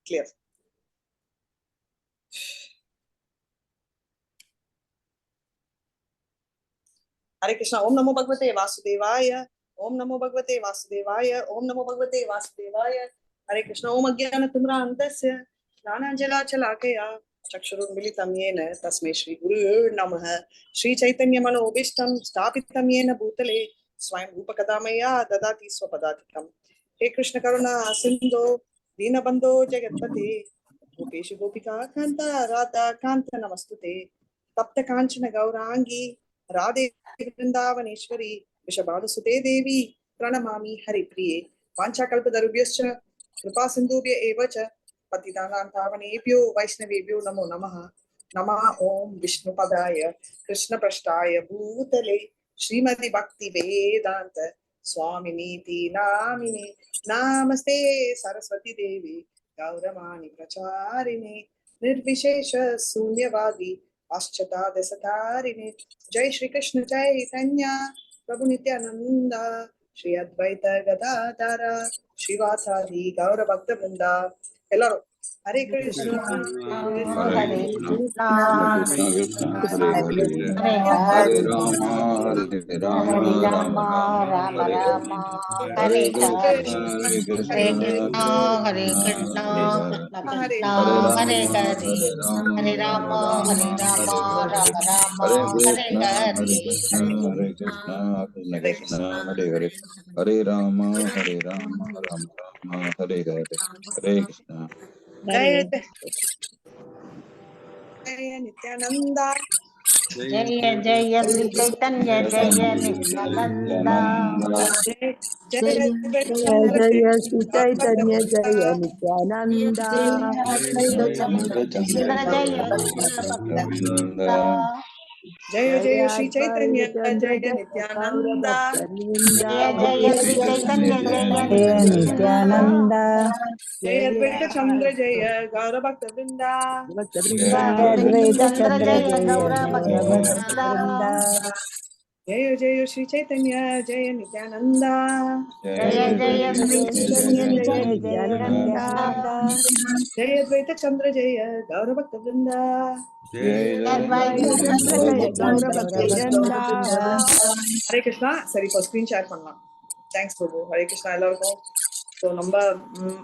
clear. Hare Krishna. Om Namo Bhagavate Vasudevaya. Om Namo Bhagavate Vasudevaya. Om Namo Bhagavate Vasudevaya. Hare Krishna. Om Ajnana Timrantasya Jnananjala Chalakaya Chakshurunmilitam Yena Tasmai Shri Guru Namaha. Shri Chaitanya Manobishtam Stapitam Yena Bhutale Swayam Rupakadamaya Dadati Swapadatikam. He Krishna Karuna Sindho Dinabandho Jagatpate Gopesha Gopika Kanta Radha Kanta Namastute Tapta Kanchana Gaurangi Radhe Vrindavaneshwari Vishabhadasute Devi Pranamami Haripriye Panchakalpadarubhyascha Kripa Sindhubhya evacha Patitanam Tavanebhyo Vaishnavebhyo Namo Namaha Nama Om Vishnu Padaya Krishna Prashtaya Bhutale Srimati Bhakti Vedanta Swaminiti Namine Namaste Saraswati Devi Gauramani Pracharine Nirvishesha Sunyavadi Paschata Desatarine Jai Shri Krishna Chaitanya Prabhu Nityananda Shri Advaita Gadadara Shrivatari Gaura Bhakta Vrinda Ellarum Hare Krishna Hare Krishna Krishna Krishna Hare Hare Hare Rama Rama Rama Hare Hare Hare Krishna Hare Krishna Krishna Krishna Hare Hare Hare Rama Rama Rama Hare Hare Hare Krishna Krishna Krishna Hare Hare Hare Rama Rama Rama Hare Hare Hare Krishna Jai Jai Nityananda Jaya Jaya Sri Chaitanya Jaya Nityananda Jai Jai Jaya Advaita Jaya Chandra Jaya Jai Sri Chaitanya Jaya Nityananda. Chandra Jaya Gaura Jaya Jaya Jaya Shri Chaitanya Advaita Chandra Jaya Jaya Gaura Nityananda Bhaktavinda. Jaya Jaya Sri Chaitanya Jaya Jaya Nityananda Nityananda, Jaya Jaya Advaita Chandra Jaya Gaura Bhakta Vrinda Bhaktavinda. Advaita Chandra Chandra Jaya Jaya Gaura Gaura Bhaktavinda Bhaktavinda, Jaya Jaya Shri Chaitanya Jaya Nityananda Jaya Jaya Jaya Jaya Sri Sri Chaitanya Chaitanya Jaya Jaya Jaya Nityananda. Nityananda, Jaya Advaita Chandra Jaya Gaura Bhakta Vrinda Advaita Advaita Chandra Chandra Jaya Gaura Gaura Bhaktavinda. Bhaktavinda. Hare Krishna. சரி இப்போ screen share பண்ணலாம். Thanks பிரபு. ஹரே கிருஷ்ணா எல்லாருக்கும். So நம்ம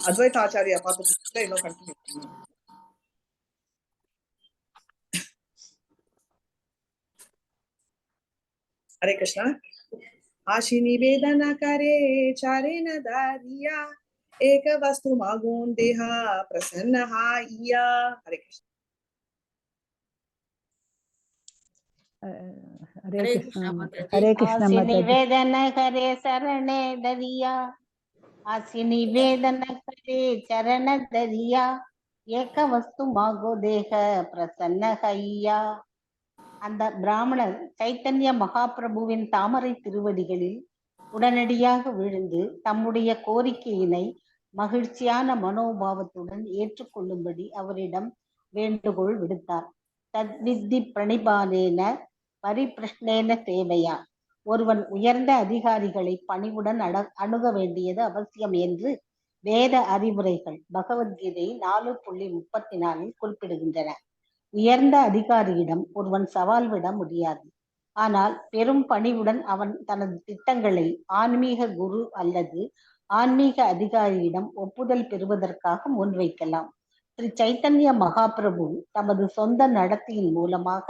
அத்வைத ஆச்சாரியா பார்த்துட்டு இன்னும் continue பண்ணலாம். हरे कृष्णा. आशी निवेदन करे चारे न दारिया एक वस्तु मागून देहा प्रसन्न हाइया. हरे Krishna. Hare Krishna, Hare Krishna Asi Mataji. Nivedana Hare Sarane Dariya Asi Nivedana Hare Charana Dariya Eka Vastu Mago Deha Prasanna Haiya. அந்த பிராமணர் சைத்தன்ய மகாபிரபுவின் தாமரை திருவடிகளில் உடனடியாக விழுந்து தம்முடைய கோரிக்கையினை மகிழ்ச்சியான மனோபாவத்துடன் ஏற்றுக்கொள்ளும்படி அவரிடம் வேண்டுகோள் விடுத்தார். தத்வித்தி பிரணிபானேன பரிபிரஷ்னேன சேவையா, ஒருவன் உயர்ந்த அதிகாரிகளை பணிவுடன் அணுக வேண்டியது அவசியம் என்று வேத அறிவுரைகள் பகவத்கீதை 4.34 குறிப்பிடுகின்றன. உயர்ந்த அதிகாரியிடம் ஒருவன் சவால் விட முடியாது. ஆனால் பெரும் பணிவுடன் அவன் தனது திட்டங்களை ஆன்மீக குரு அல்லது ஆன்மீக அதிகாரியிடம் ஒப்புதல் பெறுவதற்காக முன்வைக்கலாம். ஸ்ரீ சைத்தன்ய மகாபிரபு தமது சொந்த நடத்தையின் மூலமாக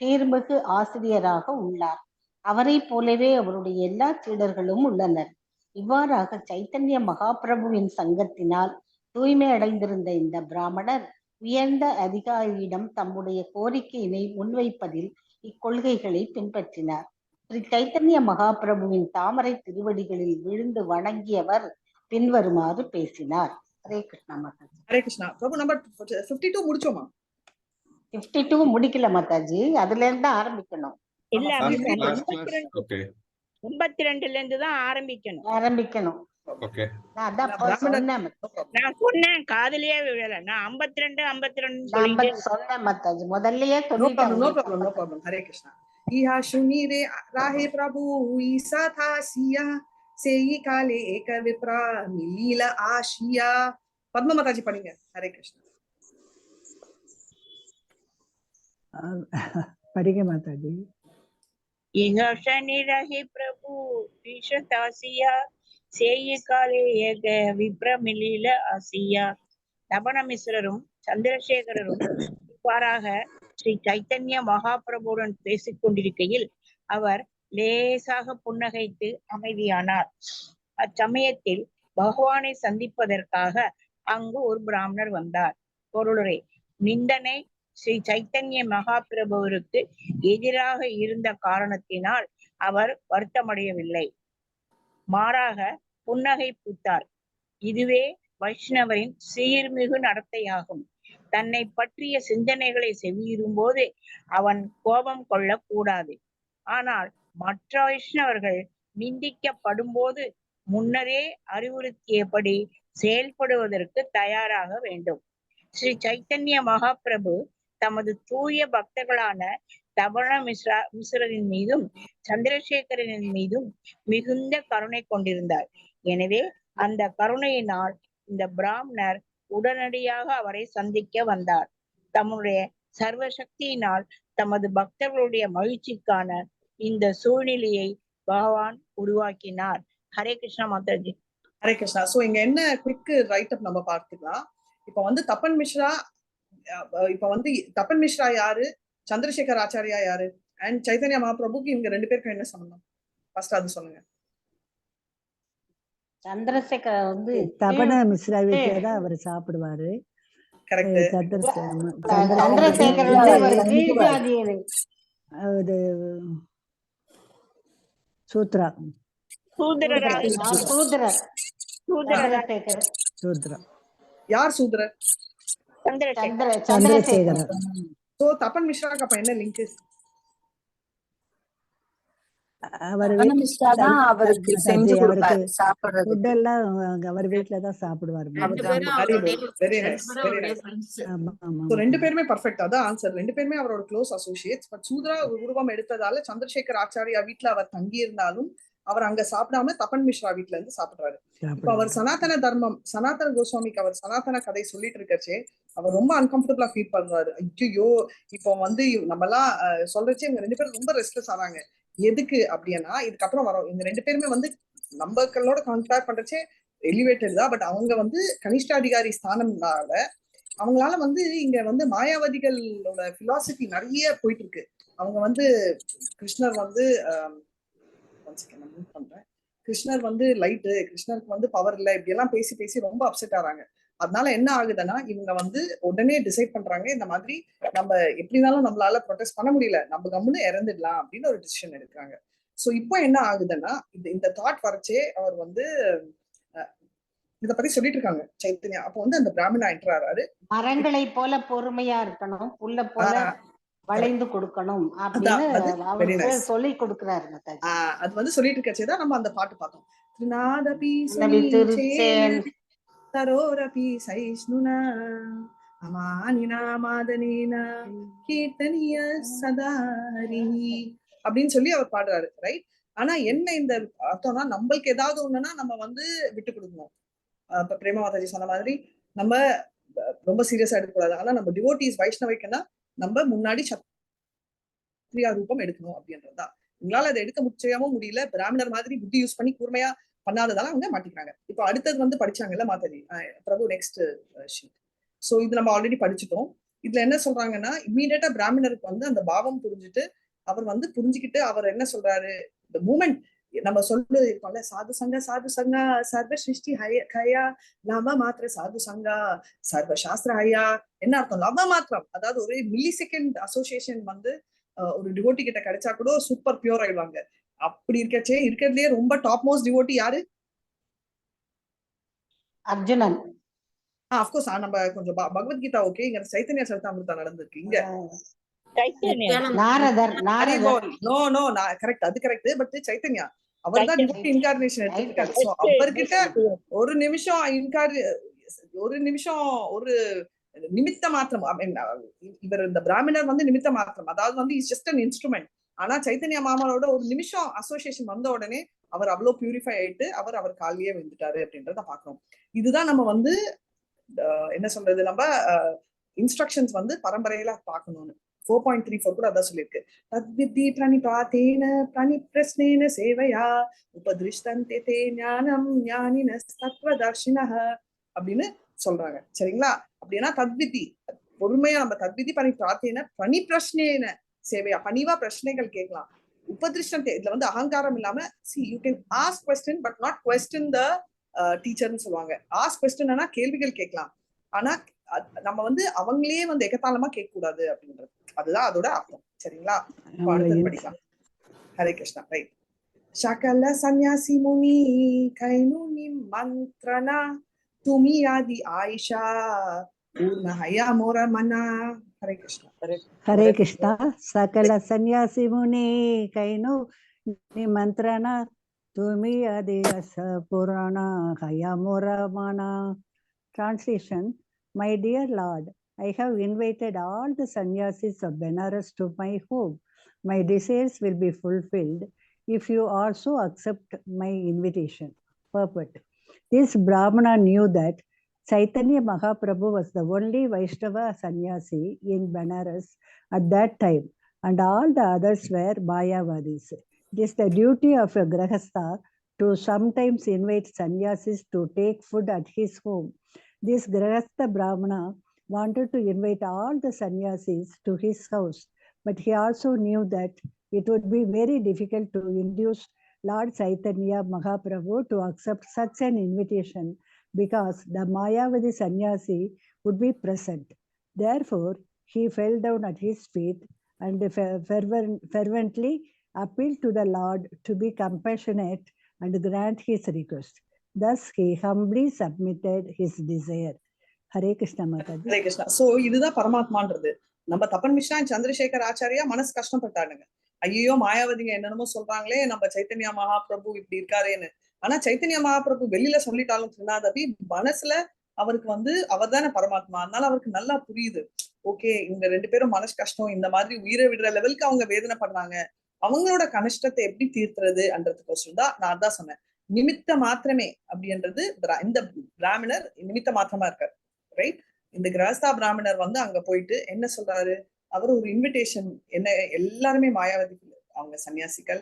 தேர்மிகு ஆசிரியராக உள்ளார். அவரை போலவே அவருடைய எல்லா சீடர்களும் உள்ளனர். இவ்வாறாக சைத்தன்ய மகாபிரபுவின் சங்கத்தினால் தூய்மை அடைந்திருந்த இந்த பிராமணர் உயர்ந்த அதிகாரியிடம் தம்முடைய கோரிக்கையினை முன்வைப்பதில் இக்கொள்கைகளை பின்பற்றினார். ஸ்ரீ சைத்தன்ய மகாபிரபுவின் தாமரை திருவடிகளில் விழுந்து வணங்கியவர் பின்வருமாறு பேசினார். ஹரே கிருஷ்ணா மாதாஜி. ஹரே கிருஷ்ணா. பிரபு நம்பர் 52 முடிச்சோமா? 52 முடிக்கல மாதாஜி, அதுல இருந்து ஆரம்பிக்கணும். இல்ல 52ல இருந்து தான் ஆரம்பிக்கணும். நான் அதான் சொன்னேன். நான் சொன்னேன், காதுலயே விழல. நான் 52 சொன்னேன் மாதாஜி, முதல்லயே No problem, no சொல்லிட்டேன். problem, no problem. Hare Krishna. Iha shuni re rahe prabhu isa tha siya seyi kale eka vipra milila ashiya Padma Mataji படிங்க. ஹரே கிருஷ்ணா. படிக்க மாதாஜி. इह शनि रहि प्रभु विश्वतासिया சேய காலே ஏக விப்ரமிலீல ஆசியா. தபனமிஸ்ரரும் சந்திரசேகரரும் இவ்வாறாக ஸ்ரீ சைத்தன்ய மகாபிரபுவுடன் பேசிக் கொண்டிருக்கையில் அவர் லேசாக புன்னகைத்து அமைதியானார். அச்சமயத்தில் பகவானை சந்திப்பதற்காக அங்கு ஒரு பிராமணர் வந்தார். பொருளரே, நிந்தனை ஸ்ரீ சைத்தன்ய மகாபிரபுவிற்கு எதிராக இருந்த காரணத்தினால் அவர் வருத்தமடையவில்லை, மாறாக புன்னகை பூத்தார். இதுவே வைஷ்ணவரின் சீர்மிகு நடத்தையாகும். தன்னை பற்றிய சிந்தனைகளை செவியுறும் போது அவன் கோபம் கொள்ளக்கூடாது. ஆனால் மற்ற வைஷ்ணவர்கள் நிந்திக்கப்படும் போது முன்னரே அறிவுறுத்தியபடி செயல்படுவதற்கு தயாராக வேண்டும். ஸ்ரீ சைத்தன்ய மகாபிரபு தமது தூய பக்தர்களான தபன மிஸ்ரரின் மீதும் சந்திரசேகரனின் மீதும் மிகுந்த கருணை கொண்டிருந்தார். எனவே அந்த கருணையினால் இந்த பிராமணர் உடனடியாக அவரை சந்திக்க வந்தார். தம்முடைய சர்வசக்தியினால் தமது பக்தர்களுடைய மகிழ்ச்சிக்கான இந்த சூழ்நிலையை பகவான் உருவாக்கினார். ஹரே கிருஷ்ணா மாதாஜி. ஹரே கிருஷ்ணா. சோ இங்க என்ன குவிக் ரைட் அப் நம்ம பார்த்துக்கலாம். இப்ப வந்து தபன் மிஸ்ரா யாரு, சந்திரசேகர் ஆச்சாரியா யாரு, அண்ட் சைத்தன்ய மகாபிரபுக்கு இவங்க 2 பேருக்கும் என்ன சம்பந்தம்? ஃபர்ஸ்ட் அது சொல்லுங்க. சந்திரசேகர் வந்து தபன மிஸ்ரா வீட்டுல தான் அவர் சாப்பிடுவாரு. கரெக்ட். சந்திரசேகர் வந்து ஒரு கீழ் ஜாதியர். அது சூத்ரா. யார் சூத்ரர்? சந்திரசேகர். சோ தபன் மிஸ்ராக்கு அப்ப என்ன லிங்க்? அவருக்கு செஞ்சு கொடுப்பாரு சாப்பிடுறது. ஃபுட் எல்லாம் அவர் வீட்ல தான் சாப்பிடுவாரு. Very nice, very nice. So 2 பேருமே பெர்ஃபெக்ட். அதான் ஆன்சர். 2 பேருமே அவரோட க்ளோஸ் அசோசியேட்ஸ். பட் சூத்ரா உருவம் எடுத்ததால சந்திரசேகர் ஆச்சாரியா வீட்ல அவர் தங்கி இருந்தாலும் அவர் அங்க சாப்பிடாம தபன் மிஸ்ரா வீட்ல இருந்து சாப்பிடுறாரு. இப்ப அவர் சனாதன தர்மம், சனாதன கோஸ்வாமிக்கு அவர் சனாதன கதை சொல்லிட்டு இருக்கச்சே அவர் ரொம்ப அன்கம்ஃபர்டபுளா ஃபீல் பண்றாரு. ஐயோ, இப்போ வந்து நம்ம எல்லாம் சொல்றச்சே இவங்க 2 பேரும் ரொம்ப ரெஸ்ட்லெஸ் ஆறாங்க. எதுக்கு அப்படின்னா, இதுக்கப்புறம் வரோம். இவங்க 2 பேருமே வந்து நம்மளோட கம்பேர் பண்றச்சே எலிவேட்டட் தான். பட் அவங்க வந்து கனிஷ்டாதிகாரி ஸ்தானம்னால அவங்களால வந்து இங்க வந்து மாயாவதிகளோட பிலாசபி நிறைய போயிட்டு இருக்கு. அவங்க வந்து கிருஷ்ணர் வந்து கிருஷ்ணர் வந்து லைட்டு, கிருஷ்ணருக்கு வந்து பவர் இல்லை, இப்படி எல்லாம் பேசி பேசி ரொம்ப அப்செட் ஆறாங்க. அதனால என்ன ஆகுதுன்னா இவங்க வந்து உடனே டிசைட் பண்றாங்க, இந்த மாதிரி நம்ம எப்படினாலும் நம்மளால ப்ரொடெஸ்ட் பண்ண முடியல, நம்ம கம்முன்னு இறந்துடலாம் அப்படின்னு ஒரு டிசிஷன் எடுக்கிறாங்க. சோ இப்போ என்ன ஆகுதுன்னா இந்த தாட் வரச்சே அவர் வந்து இத பத்தி சொல்லிட்டு இருக்காங்க சைத்தன்யா. அப்போ வந்து அந்த பிராமணா என்ட்ராரு. மரங்களை போல பொறுமையா இருக்கணும், புல்ல போல வளைந்து கொடுக்கணும் அப்படின்னு சொல்லி கொடுக்கிறாரு. அது வந்து சொல்லிட்டு இருக்கச்சேதான் நம்ம அந்த பாட்டு பார்த்தோம். தரோரபி சைஷ்ணுனா அமானினா மாதனேனா கீர்த்தனிய சதாரிஹி அப்படின்னு சொல்லி அவர் பாடுறாரு, ரைட்? ஆனா என்ன இந்த அர்த்தம்னா, நம்மளுக்கு ஏதாவது ஒண்ணுன்னா நம்ம வந்து விட்டு கொடுக்கணும். இப்ப பிரேமா மாதாஜி சொன்ன மாதிரி நம்ம ரொம்ப சீரியஸா எடுக்கக்கூடாது. ஆனா நம்ம டிவோட்டிஸ் வைஷ்ணவிக்குன்னா நம்ம முன்னாடி சத்ரியா ரூபம் எடுக்கணும் அப்படின்றதுதான். உங்களால அதை எடுக்க முடியாம முடியல, பிராமணர் மாதிரி புத்தி யூஸ் பண்ணி கூர்மையா பண்ணாததால அவங்க மாட்டிக்கிறாங்க. இப்ப அடுத்தது வந்து படிச்சாங்கல்ல மாதாஜி பிரபு, நெக்ஸ்ட் ஷீட். சோ இது நம்ம ஆல்ரெடி படிச்சுட்டோம். இதுல என்ன சொல்றாங்கன்னா, இம்மீடியட்டா பிராமணருக்கு வந்து அந்த பாவம் புரிஞ்சுட்டு அவர் வந்து புரிஞ்சுக்கிட்டு அவர் என்ன சொல்றாரு, இந்த மூமெண்ட் நம்ம சொல்லு இருக்கோம்ல, சாது சங்கா சர்வ சிருஷ்டி ஹயா லவ மாத்திர சாது சங்கா சர்வ சாஸ்திர ஹயா. என்ன அர்த்தம்? லவ மாத்திரம், அதாவது ஒரு மில்லி செகண்ட் அசோசியேஷன் வந்து ஒரு டிவோட்டி கிட்ட கிடைச்சா கூட சூப்பர் பியூர் ஆயிடுவாங்க. அப்படி இருக்கச்சே இருக்கிறதுலயே ரொம்ப டாப் மோஸ்ட் டிவோட்டி யாரு? அர்ஜுனன். அஃப்கோர்ஸ் நம்ம கொஞ்சம் பகவத்கீதா ஓகே, இங்க சைத்தன்ய சரிதாமிருதம் நடந்திருக்கு. இங்க கரெக்ட், அது கரெக்ட். பட் சைத்தன்யா அவர் தான் டிவோட்டி இன்கார்னேஷன் எடுத்துக்கிட்டாரு. சோ அவர்கிட்ட ஒரு நிமிஷம் ஒரு நிமித்த மாத்திரம், இவர் இந்த பிராமணர் வந்து நிமித்த மாத்திரம், அதாவது வந்து இஸ் ஜஸ்ட் an இன்ஸ்ட்ருமெண்ட். ஆனா சைத்தன்ய மாமாவோட ஒரு நிமிஷம் அசோசியேஷன் வந்த உடனே அவர் அவ்வளவு பியூரிஃபை ஆயிட்டு அவர் காலிலேயே வந்துட்டாரு அப்படின்றத பாக்குறோம். இதுதான் நம்ம வந்து என்ன சொல்றது, நம்ம இன்ஸ்ட்ரக்ஷன்ஸ் வந்து பரம்பரையில பார்க்கணும்னு 4.34 கூட அதான் சொல்லியிருக்கு. தத்வித்தி பிரணிபாதேன பிரணிப்ரஸ்னேன சேவையா உபதிருஷ்டந்தே தே ஞானம் ஞானின தத்வதர்ஷினஹ அப்படின்னு சொல்றாங்க. சரிங்களா? அப்படின்னா தத்வித்தி பொறுமையா நம்ம தத்வித்தி பிரணிபாதேன பிரணிப்ரஸ்னேன சேவையா பணிவா பிரச்சனைகள் கேட்கலாம். உபதிருஷ்டந்தே இதுல வந்து அகங்காரம் இல்லாம see you can ask question but not question the டீச்சர்னு சொல்லுவாங்க. ஆஸ்க் கொஸ்டின்னா கேள்விகள் கேட்கலாம், ஆனா நம்ம வந்து அவங்களே வந்து எகத்தாளமா கேட்க கூடாது அப்படின்றது, அதுதான் அதோட அர்த்தம். சரிங்களா? அடுத்தது படிக்கலாம். ஹரே கிருஷ்ணா. ரைட். சகல சன்யாசி முனி கைனு நிமந்த்ரணா துமி ஆதி ஆயிஷா பூர்ணஹயா மோர மனா. ஹரே கிருஷ்ணா. ஹரே கிருஷ்ணா. சகல சன்யாசி முனி கைனு நிமந்த்ரணா துமி ஆதி ஆயிஷா பூர்ண ஹயா மோர மனா. Translation: My dear Lord, I have invited all the sannyasis of Benares to my home. My desires will be fulfilled if you also accept my invitation. Purport: This Brahmana knew that Chaitanya Mahaprabhu was the only Vaishnava sannyasi in Benares at that time, and all the others were Mayavadis. It is the duty of a Grahastha to sometimes invite sannyasis to take food at his home. This Grahastha Brahmana wanted to invite all the sannyasis to his house, but he also knew that it would be very difficult to induce Lord Chaitanya Mahaprabhu to accept such an invitation because the Mayavadi sannyasi would be present. Therefore, he fell down at his feet and fervently appealed to the Lord to be compassionate and grant his request. Thus, he humbly submitted his desire. Hare Krishna Mathaji. Hare Krishna. So, இதுதான் பரமாத்மான்றது. நம்ம தபன் மிஸ்ரா சந்திரசேகர் ஆச்சாரியா மனசு கஷ்டப்பட்டானுங்க. ஐயோ மாயாவதிங்க என்னென்னமோ சொல்றாங்களே, நம்ம சைத்தன்யா மகாபிரபு இப்படி இருக்காரேன்னு. ஆனா சைத்தன்யா மகாபிரபு வெளியில சொல்லிட்டாலும் திருநாதபி மனசுல அவருக்கு வந்து அவர் தானே பரமாத்மா, அதனால அவருக்கு நல்லா புரியுது. ஓகே, இந்த 2 பேரும் மனசு கஷ்டம், இந்த மாதிரி உயிரை விடுற லெவலுக்கு அவங்க வேதனை பண்றாங்க, அவங்களோட கஷ்டத்தை எப்படி தீர்த்துறது என்றதுக்கோசரம் தான் நான் அதான் சொன்னேன். நிமித்த மாத்திரமே அப்படின்றது இந்த பிராமணர் நிமித்த மாத்திரமா இருக்காரு. ரைட். இந்த கிரகஸ்தா பிராமணர் வந்து அங்க போயிட்டு என்ன சொல்றாரு, அவர் ஒரு இன்விடேஷன், என்ன எல்லாருமே மாயாவதி அவங்க சன்னியாசிகள்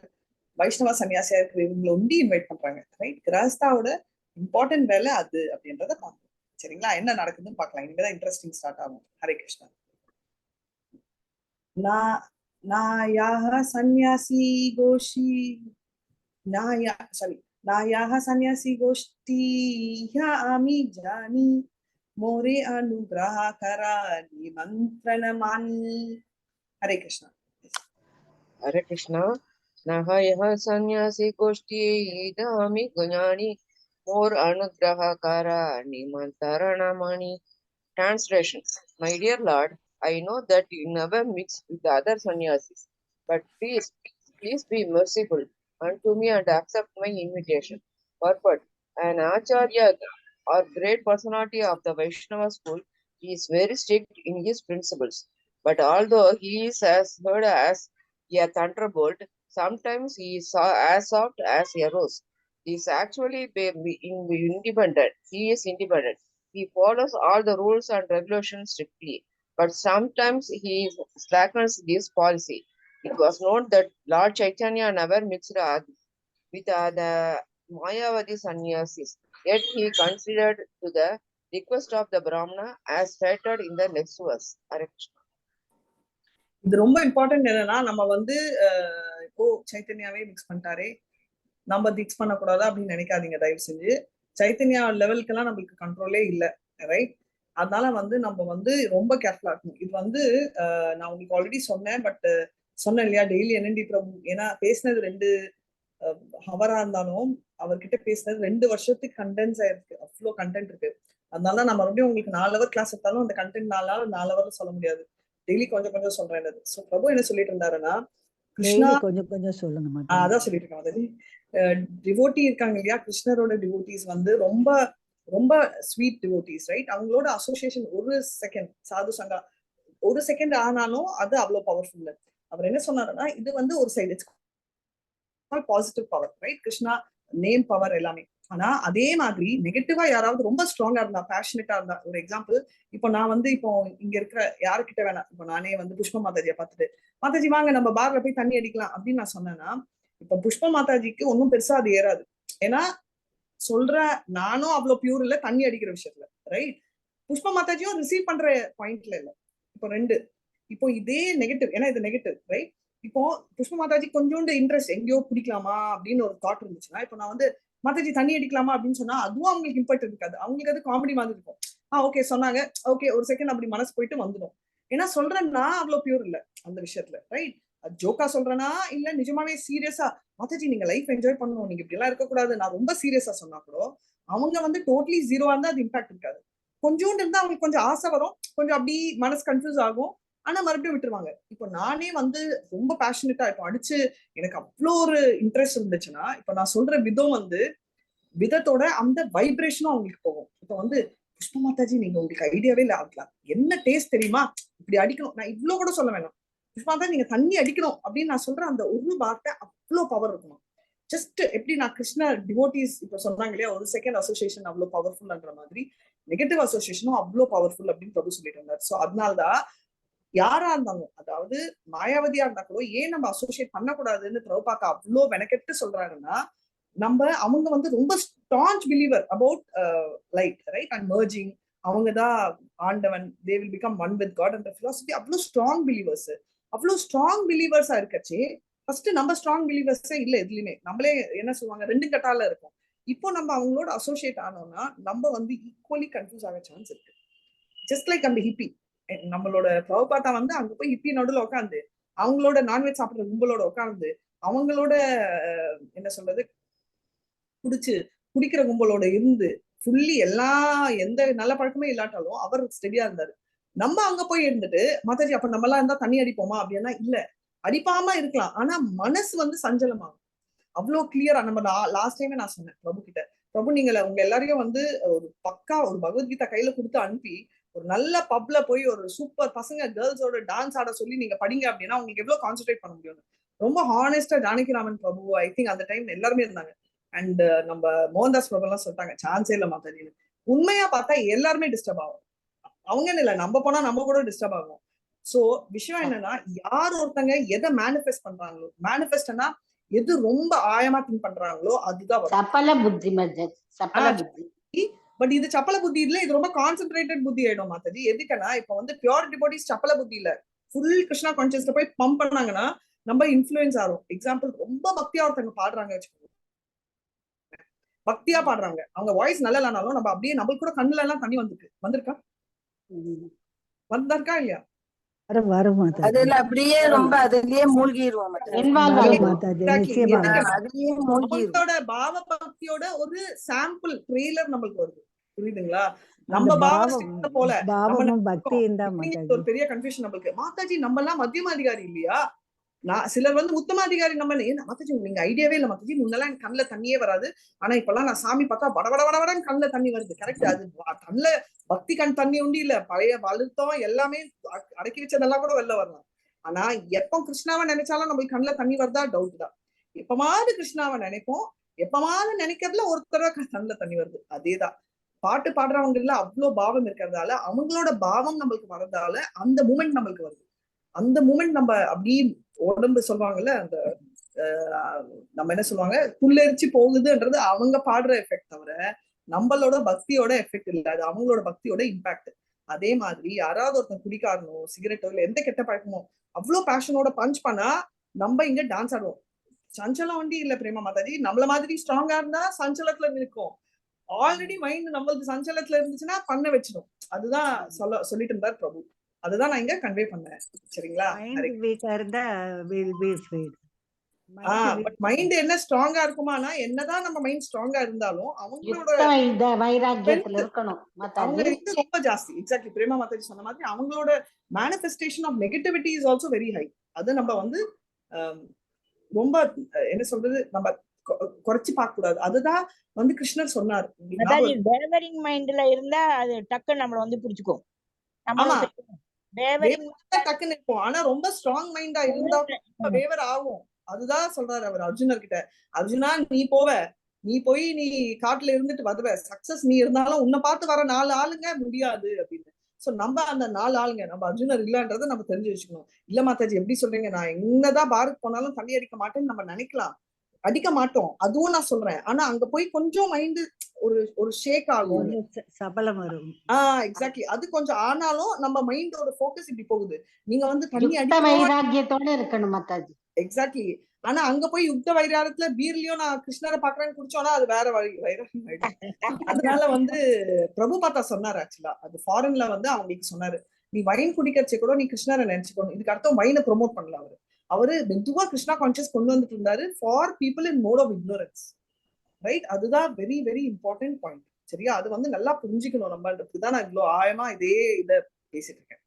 வைஷ்ணவ சன்னியாசியா இருக்கிற இவங்களை ஒண்டி இன்வைட் பண்றாங்க. ரைட். கிரகஸ்தாவோட இம்பார்ட்டன்ட் வேலை அது அப்படின்றத பார்க்கணும். சரிங்களா? என்ன நடக்குதுன்னு பார்க்கலாம். இனிமேதான் இன்ட்ரெஸ்டிங் ஸ்டார்ட் ஆகும். ஹரே கிருஷ்ணா. நாயாஹ சன்யாசி கோஷி नायाः सन्यासी गोष्ठी आमी जानी मोरे अनुग्रह करा निमंत्रणमानी. हरे कृष्णा. हरे कृष्णा. नायाः सन्यासी गोष्ठी आमी जानी मोर अनुग्रह करा निमंत्रणमानी. Translation: My dear Lord, I know that you never mix with the other sannyasis, but please be merciful unto me and accept my invitation. Purport: An Acharya or great personality of the Vaishnava school, he is very strict in his principles. But although he is as heard as a thunderbolt, sometimes he is as soft as a rose. He is actually independent. He is independent. He follows all the rules and regulations strictly, but sometimes he slackens this policy. It was known that Lord Chaitanya never mixed with the Mayavadi sannyasis, yet he considered to the request of the Brahmana as stated in the next verse. Hare Krishna. இது ரொம்ப important. என்னன்னா நம்ம வந்து இப்போ சைத்தன்யாவே mix பண்ணிட்டாரே, நம்ம mix பண்ணக்கூடாது அப்படின்னு நினைக்காதீங்க தயவு செஞ்சு. சைத்தன்யா லெவலுக்கு எல்லாம் நம்மளுக்கு கண்ட்ரோலே இல்லை. ரைட். அதனால வந்து நம்ம வந்து ரொம்ப கேர்ஃபுல்லா இருக்கணும். இது வந்து நான் உங்களுக்கு ஆல்ரெடி சொன்னேன், பட் சொன்னேன் இல்லையா, டெய்லி என்னடி பிரபு, ஏன்னா பேசினது 2 ஹவரா இருந்தாலும் அவர்கிட்ட பேசினது 2 வருஷத்துக்கு கண்டென்ஸ் ஆயிருக்கு. அவ்வளோ கண்டென்ட் இருக்கு. அதனால நான் மறுபடியும் உங்களுக்கு 4 ஹவர் கிளாஸ் எடுத்தாலும் அந்த கண்டென்ட் 4 ஹவர் சொல்ல முடியாது. டெய்லி கொஞ்சம் கொஞ்சம் சொல்றேன். ஸோ பிரபு என்ன சொல்லிட்டு இருந்தாருன்னா, கிருஷ்ணா கொஞ்சம் சொல்லுங்க. அதான் சொல்லிட்டு இருக்கேன். அதாவது டிவோட்டி இருக்காங்க இல்லையா, கிருஷ்ணரோட டிவோட்டிஸ் வந்து ரொம்ப ரொம்ப ஸ்வீட் டிவோட்டிஸ். ரைட். அவங்களோட அசோசியேஷன் ஒரு செகண்ட் சாது சங்கா ஒரு செகண்ட் ஆனாலும் அது அவ்வளவு பவர்ஃபுல். அவர் என்ன சொன்னாருன்னா, இது வந்து ஒரு side positive power. Right. Krishna name power எல்லாமே. ஆனா அதே மாதிரி நெகட்டிவா யாராவது ரொம்ப ஸ்ட்ராங்கா இருந்தா, பேஷனட்டா இருந்தா, ஒரு எக்ஸாம்பிள் இப்போ நான் வந்து இப்போ இங்க இருக்கிற யாருக்கிட்ட வேணாம், இப்போ நானே வந்து புஷ்ப மாதாஜியை பார்த்துட்டு மாதாஜி வாங்க நம்ம பார்ல போய் தண்ணி அடிக்கலாம் அப்படின்னு நான் சொன்னேன்னா, இப்போ புஷ்ப மாதாஜிக்கு ஒன்றும் பெருசா அது ஏறாது. ஏன்னா சொல்ற நானும் அவ்வளவு பியூர் இல்ல தண்ணி அடிக்கிற விஷயத்துல, ரைட்? புஷ்ப மாதாஜியும் ரிசீவ் பண்ற பாயிண்ட்ல இல்ல. இப்போ ரெண்டு, இப்போ இதே நெகட்டிவ், ஏன்னா இது நெகட்டிவ், ரைட்? இப்போ புஷ்ப மாதாஜி கொஞ்சோண்டு இன்ட்ரெஸ்ட் எங்கேயோ பிடிக்கலாமா அப்படின்னு ஒரு தாட் இருந்துச்சுன்னா, இப்போ நான் வந்து மாதாஜி தண்ணி அடிக்கலாமா அப்படின்னு சொன்னா அதுவும் அவங்களுக்கு இம்பாக்ட் இருக்காது. அவங்களுக்கு அது காமெடி மாதிரி இருக்கும். ஓகே சொன்னாங்க, ஓகே ஒரு செகண்ட் அப்படி மனசு போயிட்டு வந்துடும். ஏன்னா சொல்றேன்னா அவ்வளவு பியூர் இல்ல அந்த விஷயத்துல, ரைட்? ஜோக்கா சொல்றேன்னா இல்ல நிஜமாவே சீரியஸா மாதாஜி நீங்க லைஃப் என்ஜாய் பண்ணணும், நீங்க இப்படி எல்லாம் இருக்கக்கூடாது, நான் ரொம்ப சீரியஸா சொன்னா கூட அவங்க வந்து டோட்டலி ஜீரோவா இருந்தா அது இம்பாக்ட் இருக்காது. கொஞ்சோண்டு இருந்தா அவங்களுக்கு கொஞ்சம் ஆசை வரும், கொஞ்சம் அப்படி மனசு கன்ஃபியூஸ் ஆகும், ஆனா மறுபடியும் விட்டுருவாங்க. இப்போ நானே வந்து ரொம்ப பேஷனட்டா இப்போ அடிச்சு எனக்கு அவ்வளோ ஒரு இன்ட்ரெஸ்ட் இருந்துச்சுன்னா, இப்போ நான் சொல்ற விதம் வந்து விதத்தோட அந்த வைப்ரேஷனும் அவங்களுக்கு போகும். இப்போ வந்து புஷ்ப மாதாஜி நீங்க உங்களுக்கு ஐடியாவே இல்ல ஆகலாம், என்ன டேஸ்ட் தெரியுமா, இப்படி அடிக்கணும், நான் இவ்வளவு கூட சொல்ல வேணாம், புஷ்ப மாதாஜி நீங்க தண்ணி அடிக்கணும் அப்படின்னு நான் சொல்றேன். அந்த ஒரு வார்த்தை அவ்வளோ பவர் இருக்கணும். ஜஸ்ட் எப்படி நான் கிருஷ்ண டிவோட்டிஸ் இப்போ சொன்னாங்க இல்லையா, ஒரு செகண்ட் அசோசியேஷன் அவ்வளோ பவர்ஃபுல்ன்ற மாதிரி நெகட்டிவ் அசோசியேஷனும் அவ்வளோ பவர்ஃபுல் அப்படின்னு பிரபு சொல்லிட்டு இருந்தார். ஸோ அதனால்தான் யாரா இருந்தாலும், அதாவது மாயாவதியா இருந்தா கூட ஏன் நம்ம அசோசியேட் பண்ணக்கூடாதுன்னு பிரபுபாக்கா அவ்வளோ வெனக்கெட்டு சொல்றாங்கன்னா, நம்ம அவங்க வந்து ரொம்ப staunch believer about light, right, and merging. அவங்கதான் ஆண்டவன், they will become one with God அந்த பிலாசபி அவ்வளோ ஸ்ட்ராங் பிலீவர்ஸ். அவ்வளோ ஸ்ட்ராங் பிலீவர்ஸா இருக்கச்சே ஃபர்ஸ்ட் நம்ம ஸ்ட்ராங் பிலீவர்ஸே இல்ல எதுலையுமே, நம்மளே என்ன சொல்லுவாங்க ரெண்டு கட்டால இருக்கும். இப்போ நம்ம அவங்களோட அசோசியேட் ஆனோம்னா நம்ம வந்து ஈக்குவலி கன்ஃபியூஸ் ஆக சான்ஸ் இருக்கு. ஜஸ்ட் லைக் அந்த ஹிப்பி, நம்மளோட பிரபுபாத்தா வந்து அங்க போய் ஹிப்பி நடுவில் உட்காந்து அவங்களோட நான்வெஜ் சாப்பிடுற கும்பலோட உட்காந்து அவங்களோட என்ன சொல்றது குடிக்கிற கும்பலோட இருந்து ஃபுல்லி எல்லா எந்த நல்ல பழக்கமே இல்லாட்டாலும் அவர் ஸ்டெடியா இருந்தாரு. நம்ம அங்க போய் இருந்துட்டு மாதாஜி அப்ப நம்ம எல்லாம் இருந்தா தண்ணி அடிப்போமா அப்படின்னா இல்ல, அடிப்பாம இருக்கலாம், ஆனா மனசு வந்து சஞ்சலமாகும். அவ்வளவு கிளியரா நம்ம லாஸ்ட் டைமே நான் சொன்னேன் பிரபு கிட்ட, பிரபு நீங்க உங்க எல்லாரையும் வந்து ஒரு பக்கா ஒரு பகவத்கீதா கையில கொடுத்து அனுப்பி ஒரு நல்ல பப்ல போய் ஒரு சூப்பர் பசங்க கேர்ள்ஸோட டான்ஸ் ஆட சொல்லி நீங்க படிங்க அப்படின்னா உங்களுக்கு எவ்வளவு கான்சென்ட்ரேட் பண்ண முடியும். ரொம்ப ஹானஸ்டா ஜானகிராமன் பிரபு ஐ திங்க் அந்த டைம் எல்லாருமே இருந்தாங்க. அண்ட் நம்ம மோகன்தாஸ் பிரபு எல்லாம் சொல்லிட்டாங்க சான்ஸே இல்ல மாதாஜின்னு. உண்மையா பார்த்தா எல்லாருமே டிஸ்டர்ப் ஆகும். அவங்கன்னு இல்ல, நம்ம போனா நம்ம கூட டிஸ்டர்ப் ஆகும். சோ விஷயம் என்னன்னா யார் ஒருத்தங்க எதை மேனிஃபெஸ்ட் பண்றாங்களோ, மேனிஃபெஸ்ட்னா எது ரொம்ப ஆழமா திங்க் பண்றாங்களோ அதுதான் சப்பல புத்தி சப்பல புத்தி. பட் இது சப்பல புத்தி இல்ல, இது ரொம்ப கான்சென்ட்ரேட்டட் புத்தி ஆயிடும் மாதாஜி. எதுக்குன்னா இப்ப வந்து பியூர் டிவோட்டிஸ் சப்பல புத்தி இல்ல, ஃபுல் கிருஷ்ணா கான்சியஸ்ல போய் பம்ப் பண்ணாங்கன்னா நம்ம இன்ஃப்ளூயன்ஸ் ஆகும். எக்ஸாம்பிள் ரொம்ப பக்தியா ஒருத்தங்க பாடுறாங்க வச்சுக்கோங்க, பக்தியா பாடுறாங்க, அவங்க வாய்ஸ் நல்லா இல்லைனாலும் நம்ம அப்படியே நம்மளுக்கு கூட கண்ணுல எல்லாம் தண்ணி வந்திருக்கா வந்திருக்கா இல்லையா, அதுல அப்படியே ரொம்ப அதுலயே மூழ்கிடுவோம் அவங்களோட பாவ பக்தியோட ஒரு சாம்பிள் ட்ரெய்லர் நம்மளுக்கு வருது, புரியுதுங்களா? நம்ம பாவ போல ஒரு பெரிய கன்ஃபியூஷன் நம்மளுக்கு. மாதாஜி நம்ம எல்லாம் மத்தியம அதிகாரி இல்லையா, நான் சிலர் வந்து உத்தம அதிகாரி நம்ம மாதாஜி நீங்க ஐடியாவே இல்ல மாதாஜி, முன்னெல்லாம் எனக்கு கண்ணுல தண்ணியே வராது, ஆனா இப்பெல்லாம் நான் சாமி பார்த்தா வடவடன்னு கண்ணுல தண்ணி வருது. கரெக்ட், அது கண்ணுல பக்தி கண் தண்ணி உண்டு இல்ல, பழைய வலுத்தம் எல்லாமே அடக்கி வச்சதெல்லாம் கூட வெளில வரலாம். ஆனா எப்ப கிருஷ்ணாவை நினைச்சாலும் நம்மளுக்கு கண்ணுல தண்ணி வருதா டவுட் தான். எப்பமாவது கிருஷ்ணாவை நினைப்போம், எப்பமாவது நினைக்கிறதுல ஒரு தடவை கண்ணுல தண்ணி வருது. அதேதான் பாட்டு பாடுறவங்கல அவ்வளவு பாவம் இருக்கிறதால அவங்களோட பாவம் நம்மளுக்கு வர்றதால அந்த மூமெண்ட் நம்மளுக்கு வருது. அந்த மூமெண்ட் நம்ம அப்படி உடம்பு சொல்லுவாங்கல்ல, அந்த நம்ம என்ன சொல்லுவாங்க புல்லரிச்சு போகுதுன்றது அவங்க பாடுற எஃபெக்ட் தவிர நம்மளோட பக்தியோட எஃபெக்ட் இல்ல, அது அவங்களோட பக்தியோட இம்பாக்ட். அதே மாதிரி யாராவது ஒருத்தன் குடிக்காரனோ சிகரெட்டோ இல்ல எந்த கெட்ட பழக்கமோ அவ்வளவு பேஷனோட பஞ்ச் பண்ணா நம்ம இங்க டான்ஸ் ஆடுவோம். சஞ்சலம் வண்டி இல்ல பிரேமா மாதாஜி, நம்மள மாதிரி ஸ்ட்ராங்கா இருந்தா சஞ்சலத்துல நிற்கும். ஆல்ரெடி மைண்ட் நம்மளுக்கு சஞ்சலத்துல இருந்துச்சுன்னா பண்ண வச்சிடும். அதுதான் சொல்லிட்டு இருந்தார் பிரபு, அதுதான் நான் இங்க கன்வே பண்ணேன். சரிங்களா? பட் மைண்ட் என்ன ஸ்ட்ராங்கா இருக்குமானா என்னதான் நம்ம மைண்ட் ஸ்ட்ராங்கா இருந்தாலும் அவங்களோட வைராக்கியத்துல இருக்கணும். அவங்க இது ரொம்ப ஜாஸ்தி. எக்ஸாக்ட்லி பிரேமா மாதாஜி சொன்ன மாதிரி அவங்களோட manifestation of negativity is also very high. அது நம்ம வந்து ரொம்ப என்ன சொல்றது நம்ம குறைச்சு பார்க்க கூடாது. அதுதான் வந்து கிருஷ்ணர் சொன்னார். வேவரிங் மைண்ட்ல இருந்தா அது டக்கு நம்மள வந்து பிடிச்சுக்கும். டக்குன்னு இருக்கும். ஆனா ரொம்ப ஸ்ட்ராங் மைண்டா இருந்தா வேவர் ஆகும். அதுதான் சொல்றாரு அவர் அர்ஜுனர் கிட்ட, அர்ஜுனா நீ போவ நீ போய் நீ காட்டுல இருந்துட்டு வருவ, சக்சஸ் நீ இருந்தாலும் உன்னை பார்த்து வர 4 ஆளுங்க முடியாது அப்படின்னு. சோ நம்ம அந்த 4 ஆளுங்க, நம்ம அர்ஜுனர் இல்லன்றதை நம்ம தெரிஞ்சு வச்சுக்கணும். இல்ல மாதாஜி எப்படி சொல்றீங்க, நான் என்னதான் பாரத் போனாலும் தண்ணி அடிக்க மாட்டேன்னு நம்ம நினைக்கலாம், அடிக்க மாட்டோம், அதுவும் நான் சொல்றேன். ஆனா அங்க போய் கொஞ்சம் மைண்ட் ஒரு ஷேக் ஆகும், சபலம் வரும். எக்ஸாக்ட்லி. அது கொஞ்சம் ஆனாலும் நம்ம மைண்டோட ஃபோக்கஸ் இப்படி போகுது. நீங்க வந்து தண்ணி யுக்த வைராக்கியத்தோட இருக்கணும் மாதாஜி. எக்ஸாக்ட்லி. ஆனா அங்க போய் யுக்த வைராரத்துல பீர்லயும் நான் கிருஷ்ணரை பாக்குறேன்னு குடிச்சோம்னா அது வேற வைராக்கியம் ஆயிடும். அதனால வந்து பிரபு பாத்தா சொன்னாரு, ஆக்சுவலா அது ஃபாரின்ல வந்து அவங்களுக்கு சொன்னாரு, நீ வைன் குடிக்கிறச்சே கூட நீ கிருஷ்ணரை நினைச்சுக்கணும். இதுக்கு அர்த்தம் வைனை ப்ரொமோட் பண்ணல அவரு. அவரு மெதுவா கிருஷ்ணா கான்சியஸ் கொண்டு வந்துட்டு இருந்தாரு for people in mode of ignorance, right? அதுதான் வெரி வெரி இம்பார்ட்டன்ட் பாயிண்ட். சரியா? அது வந்து நல்லா புரிஞ்சுக்கணும் நம்மன்றதுதான் நான் இவ்வளவு ஆழமா இத பேசிட்டு இருக்கேன்.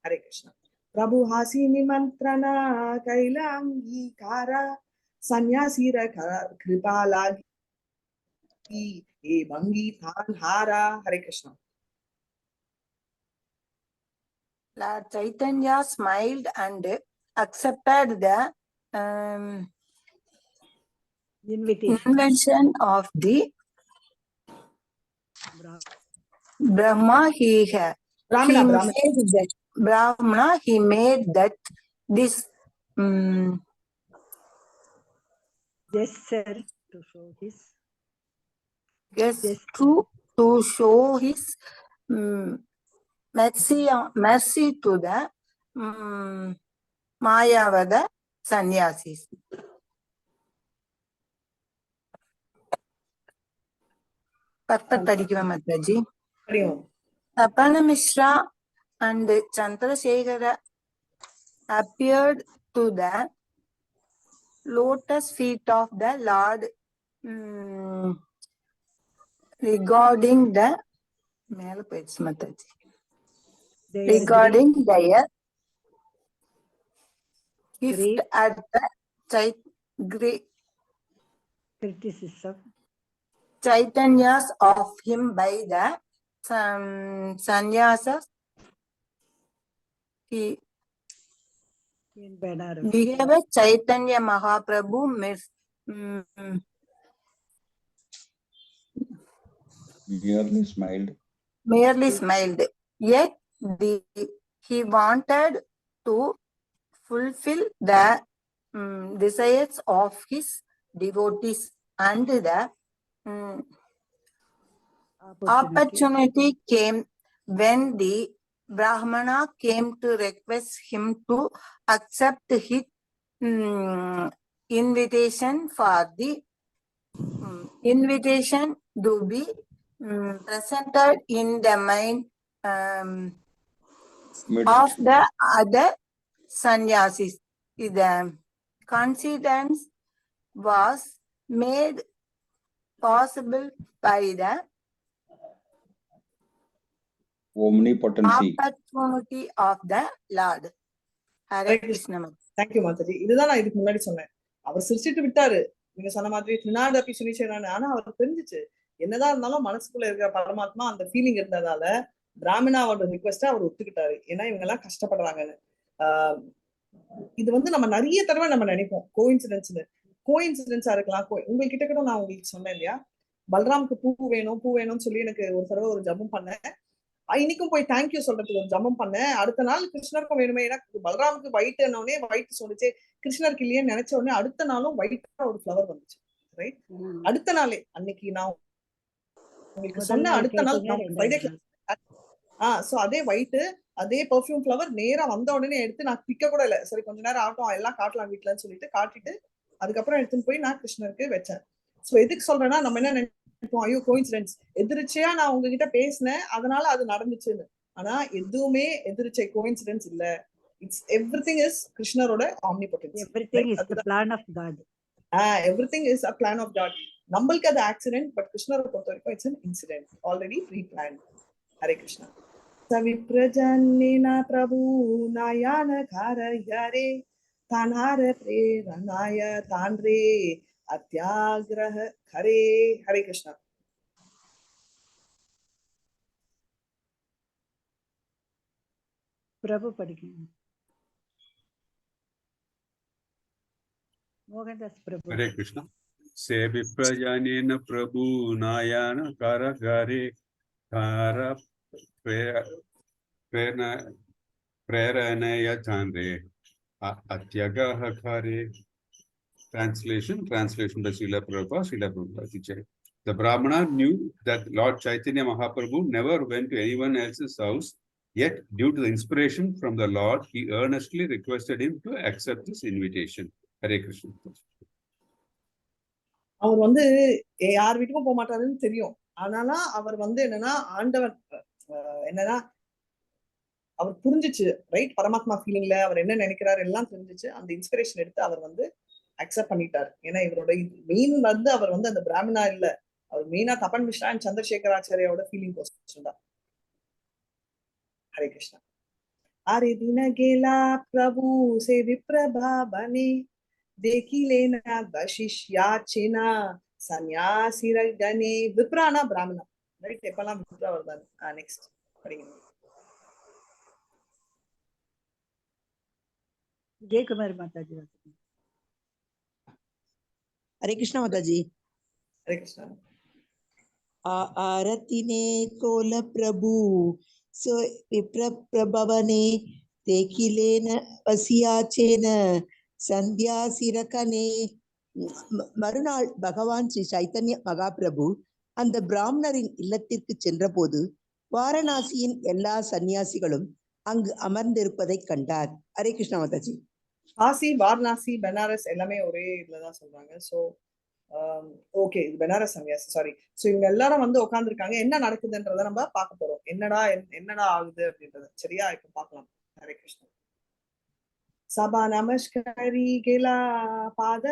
ஹரே கிருஷ்ணா. பிரபு ஹாசி நிமந்திரண கைலாங்கீகார சந்நியாசீர கிருபாலாகி ஏ பங்கி தான் ஹாரா. Hare Krishna. Lord Chaitanya smiled and accepted the invention of the Brahma. He made that this gesture to show his mercy to the Mayavada sannyasis. Mathaji. Tapana Mishra and Chandrasekhara appeared to the lotus feet of the Lord regarding their gift at the criticism Chaitanyas of him by the sannyasas. He behaved Chaitanya Mahaprabhu merely smiled. Yet he wanted to fulfill the desires of his devotees, and the opportunity came when the Brahmana came to request him to accept his invitation to be presented in the mind of the other sannyasis. The coincidence was made possible by the opportunity of the Lord. Hare Krishna. Thank you, Mathaji. இதுதான் நான் இதுக்கு முன்னாடி சொன்னேன். அவர் சிரிச்சிட்டு விட்டாரு, நீங்க சொன்ன மாதிரி திருநாடப்பி சுனிச்சேனானு. ஆனா அவருக்கு தெரிஞ்சிச்சு என்னதான் இருந்தாலும் மனசுக்குள்ள இருக்கிற பரமாத்மா அந்த ஃபீலிங் இருந்ததால பிராமணாவோட ரிக்வெஸ்ட அவர் ஒத்துக்கிட்டாரு. ஏன்னா இவங்க எல்லாம் கஷ்டப்படுறாங்கன்னு. இது வந்து நம்ம நிறைய தடவை நம்ம நினைப்போம் கோயின்சிடென்ஸா இருக்கலாம். உங்ககிட்ட கூட நான் உங்களுக்கு சொன்னேன் இல்லையா, பல்ராமுக்கு பூ வேணும்னு சொல்லி எனக்கு ஒரு தடவை ஒரு ஜபம் பண்ணேன். இன்னைக்கும் போய் தேங்க்யூ சொல்றதுக்கு ஒரு ஜபம் பண்ணேன். அடுத்த நாள் கிருஷ்ணருக்கும் வேணுமே, ஏன்னா பல்ராமுக்கு ஒயிட்னே ஒயிட் சொல்லிச்சு, கிருஷ்ணருக்கு இல்லையே நினைச்ச உடனே அடுத்த நாளும் ஒயிட்டா ஒரு ஃபிளவர் வந்துச்சு. ரைட்? அடுத்த நாளே அன்னைக்கு நான் உங்களுக்கு சொன்ன அடுத்த நாள் சோ அதே ஒயிட் அதே பெர்ஃபியூம் ஃபிளவர் நேரா வந்த உடனே எடுத்து நான் பிக்க கூட இல்லை, சரி கொஞ்ச நேரம் ஆகட்டும் எல்லாம் காட்டலாம் வீட்டுலன்னு சொல்லிட்டு காட்டிட்டு அதுக்கப்புறம் எடுத்துன்னு போய் நான் கிருஷ்ணருக்கு வச்சேன். சோ எதுக்கு சொல்றேன்னா, நம்ம என்ன நினைப்போம், ஐயோ கோயின்சிடென்ஸ், எதிர்ச்சியா நான் உங்ககிட்ட பேசினேன் அதனால அது நடந்துச்சுன்னு. ஆனா எதுவுமே எதிர்ச்சை கோயின்சிடென்ஸ் இல்ல. இட்ஸ் எவ்ரிதிங் இஸ் கிருஷ்ணரோட omnipotence. Everything is the plan of God. Everything is a plan of God. நம்மளுக்கு அது ஆக்சிடென்ட், பட் கிருஷ்ணரை பொறுத்த வரைக்கும் it's an incident already pre-planned. Hare Krishna. சவிப்ரஜன்னின பிரபு நயன காரயரே தானார பிரேரணாய தான்ரே அத்யாகிரஹ ஹரே. ஹரே கிருஷ்ணா. பிரபு படிக்கணும். மோகன்தாஸ் பிரபு. Hare Krishna. se viprajanena prabhu nayana karagare kara preranaya chandre atyagaha kare. Translation by Srila Prabhupada teacher. The Brahmana knew that Lord Chaitanya Mahaprabhu never went to anyone else's house, yet due to the inspiration from the Lord, he earnestly requested him to accept this invitation. Hare Krishna. அவர் வந்து யார் வீட்டுக்கும் போக மாட்டாருன்னு தெரியும். ஆனால அவர் வந்து என்னன்னா ஆண்டவர் என்னன்னா அவர் புரிஞ்சிச்சு, ரைட்? பரமாத்மா ஃபீலிங்ல அவர் என்ன நினைக்கிறாரு எல்லாம் தெரிஞ்சிச்சு. அந்த இன்ஸ்பிரேஷன் எடுத்து அவர் வந்து அக்செப்ட் பண்ணிட்டாரு. ஏன்னா இவரோட மெயின் வந்து அவர் வந்து அந்த பிராமணா இல்ல, அவர் மெயினா தபன் மிஸ்ரா அண்ட் சந்திரசேகராச்சாரியோட ஃபீலிங் கோசம் தான். ஹரே கிருஷ்ணா. अरे दिन गेला प्रभु से विप्रभा बने, देखी लेना वशिष्याचे ना सन्यासी रगने. विप्राना ब्राह्मणा, राइट? எப்பலாம் விப்ரா வருதாங்க. நெக்ஸ்ட் படிங்க. ஜெயக்குமார் மாதாஜி. हरे कृष्णा माताजी. हरे कृष्णा. आरती ने कोल प्रभु सो विप्र प्रभवने, देखी लेन वसियाचेन संध्या सिरकने. மறுநாள் பகவான் ஸ்ரீ சைத்தன்ய மகாபிரபு அந்த பிராமணரின் இல்லத்திற்கு சென்ற போது வாரணாசியின் எல்லா சன்னியாசிகளும் அங்கு அமர்ந்திருப்பதை கண்டார். ஹரே கிருஷ்ணா மாதாஜி. காசி, வாரணாசி, பெனாரஸ் எல்லாமே ஒரே இதுலதான் சொல்றாங்க. சோ ஓகே, இது பெனாரஸ் சன்னியாசி, சாரி. சோ இவங்க எல்லாரும் வந்து உட்கார்ந்துருக்காங்க. என்ன நடக்குதுன்றத நம்ம பார்க்க போறோம். என்னடா ஆகுது அப்படின்றது. சரியா? இப்ப பார்க்கலாம். ஹரே கிருஷ்ணா. சபா நமஸ்காரி गेला पाद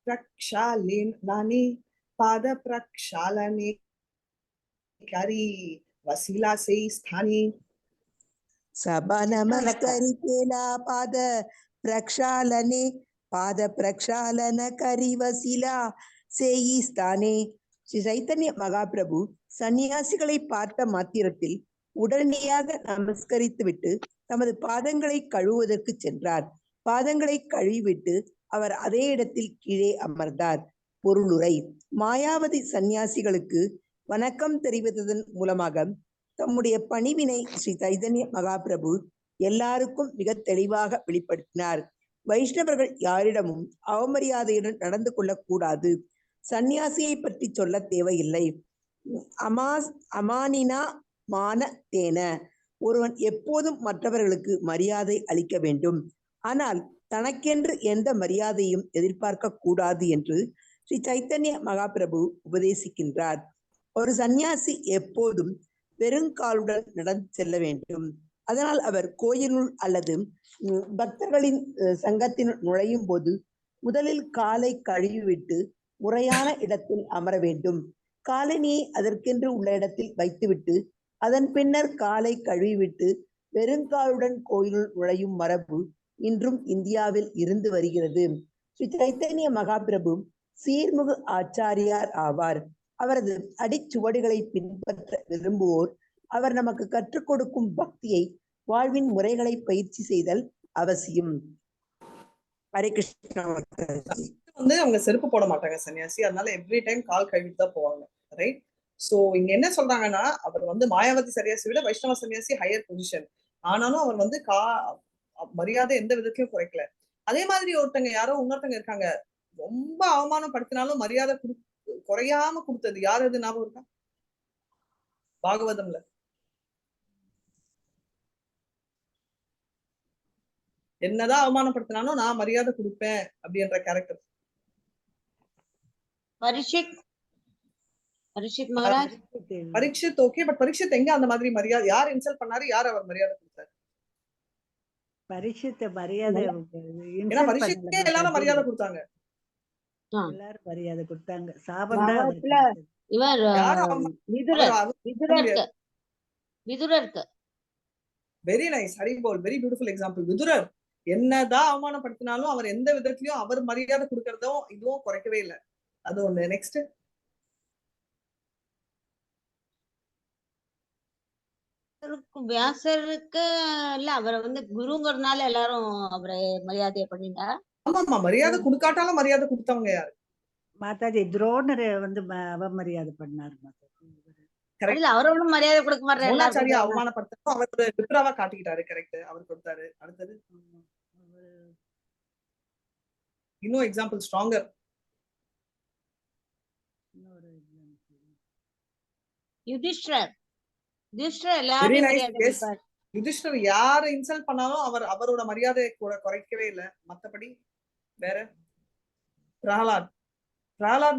प्रक्षालने, पाद प्रक्षालने करी वसीला से स्थानी. सभा नमस्कारी केला पाद प्रक्षालने, पाद प्रक्षालन करी वसीला सेई स्थाने. ஸ்ரீ சைத்தன்ய மகாபிரபு சன்னியாசிகளை பார்த்த மாத்திரத்தில் உடனடியாக நமஸ்கரித்துவிட்டு தமது பாதங்களை கழுவுவதற்கு சென்றார். பாதங்களை கழுவிவிட்டு அவர் அதே இடத்தில் கீழே அமர்ந்தார். பொருளுரை: மாயாவதி சன்னியாசிகளுக்கு வணக்கம் தெரிவித்ததன் மூலமாக தம்முடைய பணிவினை ஸ்ரீ சைதன்ய மகாபிரபு எல்லாருக்கும் மிக தெளிவாக வெளிப்படுத்தினார். வைஷ்ணவர்கள் யாரிடமும் அவமரியாதையுடன் நடந்து கொள்ளக்கூடாது. சன்னியாசியை பற்றி சொல்ல தேவையில்லை. அமானினா மான தேன. ஒருவன் எப்போதும் மற்றவர்களுக்கு மரியாதை அளிக்க வேண்டும், ஆனால் தனக்கென்று எந்த மரியாதையும் எதிர்பார்க்க கூடாது என்று ஸ்ரீ சைத்தன்ய மகாபிரபு உபதேசிக்கின்றார். ஒரு சன்னியாசி எப்போதும் வெறுங்காலுடன் நடந்து செல்ல வேண்டும். அதனால் அவர் கோயிலுள் அல்லது பக்தர்களின் சங்கத்தினுள் நுழையும் போது முதலில் காலை கழுவிவிட்டு முறையான இடத்தில் அமர வேண்டும். காலணியை அதற்கென்று உள்ள இடத்தில் வைத்துவிட்டு அதன் பின்னர் காலை கழுவிவிட்டு வெறுங்காலுடன் கோயிலுள் நுழையும் மரபு இன்றும் இந்தியாவில் இருந்து வருகிறது. ஸ்ரீ சைத்தன்ய மகாபிரபு சீர்முகு ஆச்சாரியார் ஆவார். அவரது அடிச்சுவடுகளை பின்பற்ற விரும்புவோர் அவர் நமக்கு கற்றுக் கொடுக்கும் பக்தியை, வாழ்வின் முறைகளை பயிற்சி செய்தல் அவசியம். ஹரே கிருஷ்ணா. வந்து அவங்க செருப்பு போட மாட்டாங்க சன்னியாசி, அதனால எவ்ரி டைம் கால் கழுவிட்டு தான் போவாங்க. ரைட்? சோ இங்க என்ன சொல்றாங்கன்னா, அவர் வந்து மாயாவதி சன்னியாசி விட வைஷ்ணவ சன்னியாசி ஹையர் பொசிஷன். ஆனாலும் அவர் வந்து மரியாதை எந்த விதத்திலும் குறைக்கல. அதே மாதிரி ஒருத்தங்க யாரோ இன்னொருத்தங்க இருக்காங்க, ரொம்ப அவமானப்படுத்தினாலும் மரியாதை குறையாம கொடுத்தது யாரு? அது ஞாபகம் இருக்கா? பாகவதம்ல என்னதான் அவமானப்படுத்தினாலும் நான் மரியாதை கொடுப்பேன் அப்படின்ற character. Parikshit okay, but Parikshit எங்க அந்த மாதிரி மரியாதை? யார் இன்சல்ட் பண்ணாரு? யார் அவர் மரியாதை கொடுத்தாரு? பரீட்சித் மரியாதை, ஏன்னா பரீட்சித்துக்கே எல்லாரும் மரியாதை கொடுத்தாங்க. எல்லாரும் மரியாதை கொடுத்தாங்க. சாபம் very nice, Haribol, very beautiful example. விதுரர் என்னதான் அவமானப்படுத்தினாலும் அவர் எந்த விதத்திலயும் அவர் மரியாதை கொடுக்கறதும் இதுவும் குறைக்கவே இல்லை. அது ஒண்ணு. நெக்ஸ்ட் வியாசருக்கு இல்ல, அவரை வந்து குருங்கிறதுனால எல்லாரும் அவரை மரியாதை பண்ணிட்டா. ஆமா, மரியாதை கொடுக்காட்டாலும் மரியாதை கொடுத்தவங்க யாரு? மாதாஜி துரோணரை வந்து அவமரியாதை பண்ணாரு மாதாஜி. அவரோட மரியாதை கொடுக்க மாட்டாரு. துரோணாச்சாரியா அவமானப்படுத்தணும், அவர் விப்ராவா காட்டிக்கிட்டாரு. கரெக்ட், அவர் கொடுத்தாரு. அடுத்தது இன்னும் எக்ஸாம்பிள் ஸ்ட்ராங்கர். யுதிஷ்டர் யுதிஷ்டர் யாரை இன்சல்ட் பண்ணாலும் அவரோட மரியாதையை குறைக்கவே இல்லை. மத்தபடி வேற பிரஹலாத்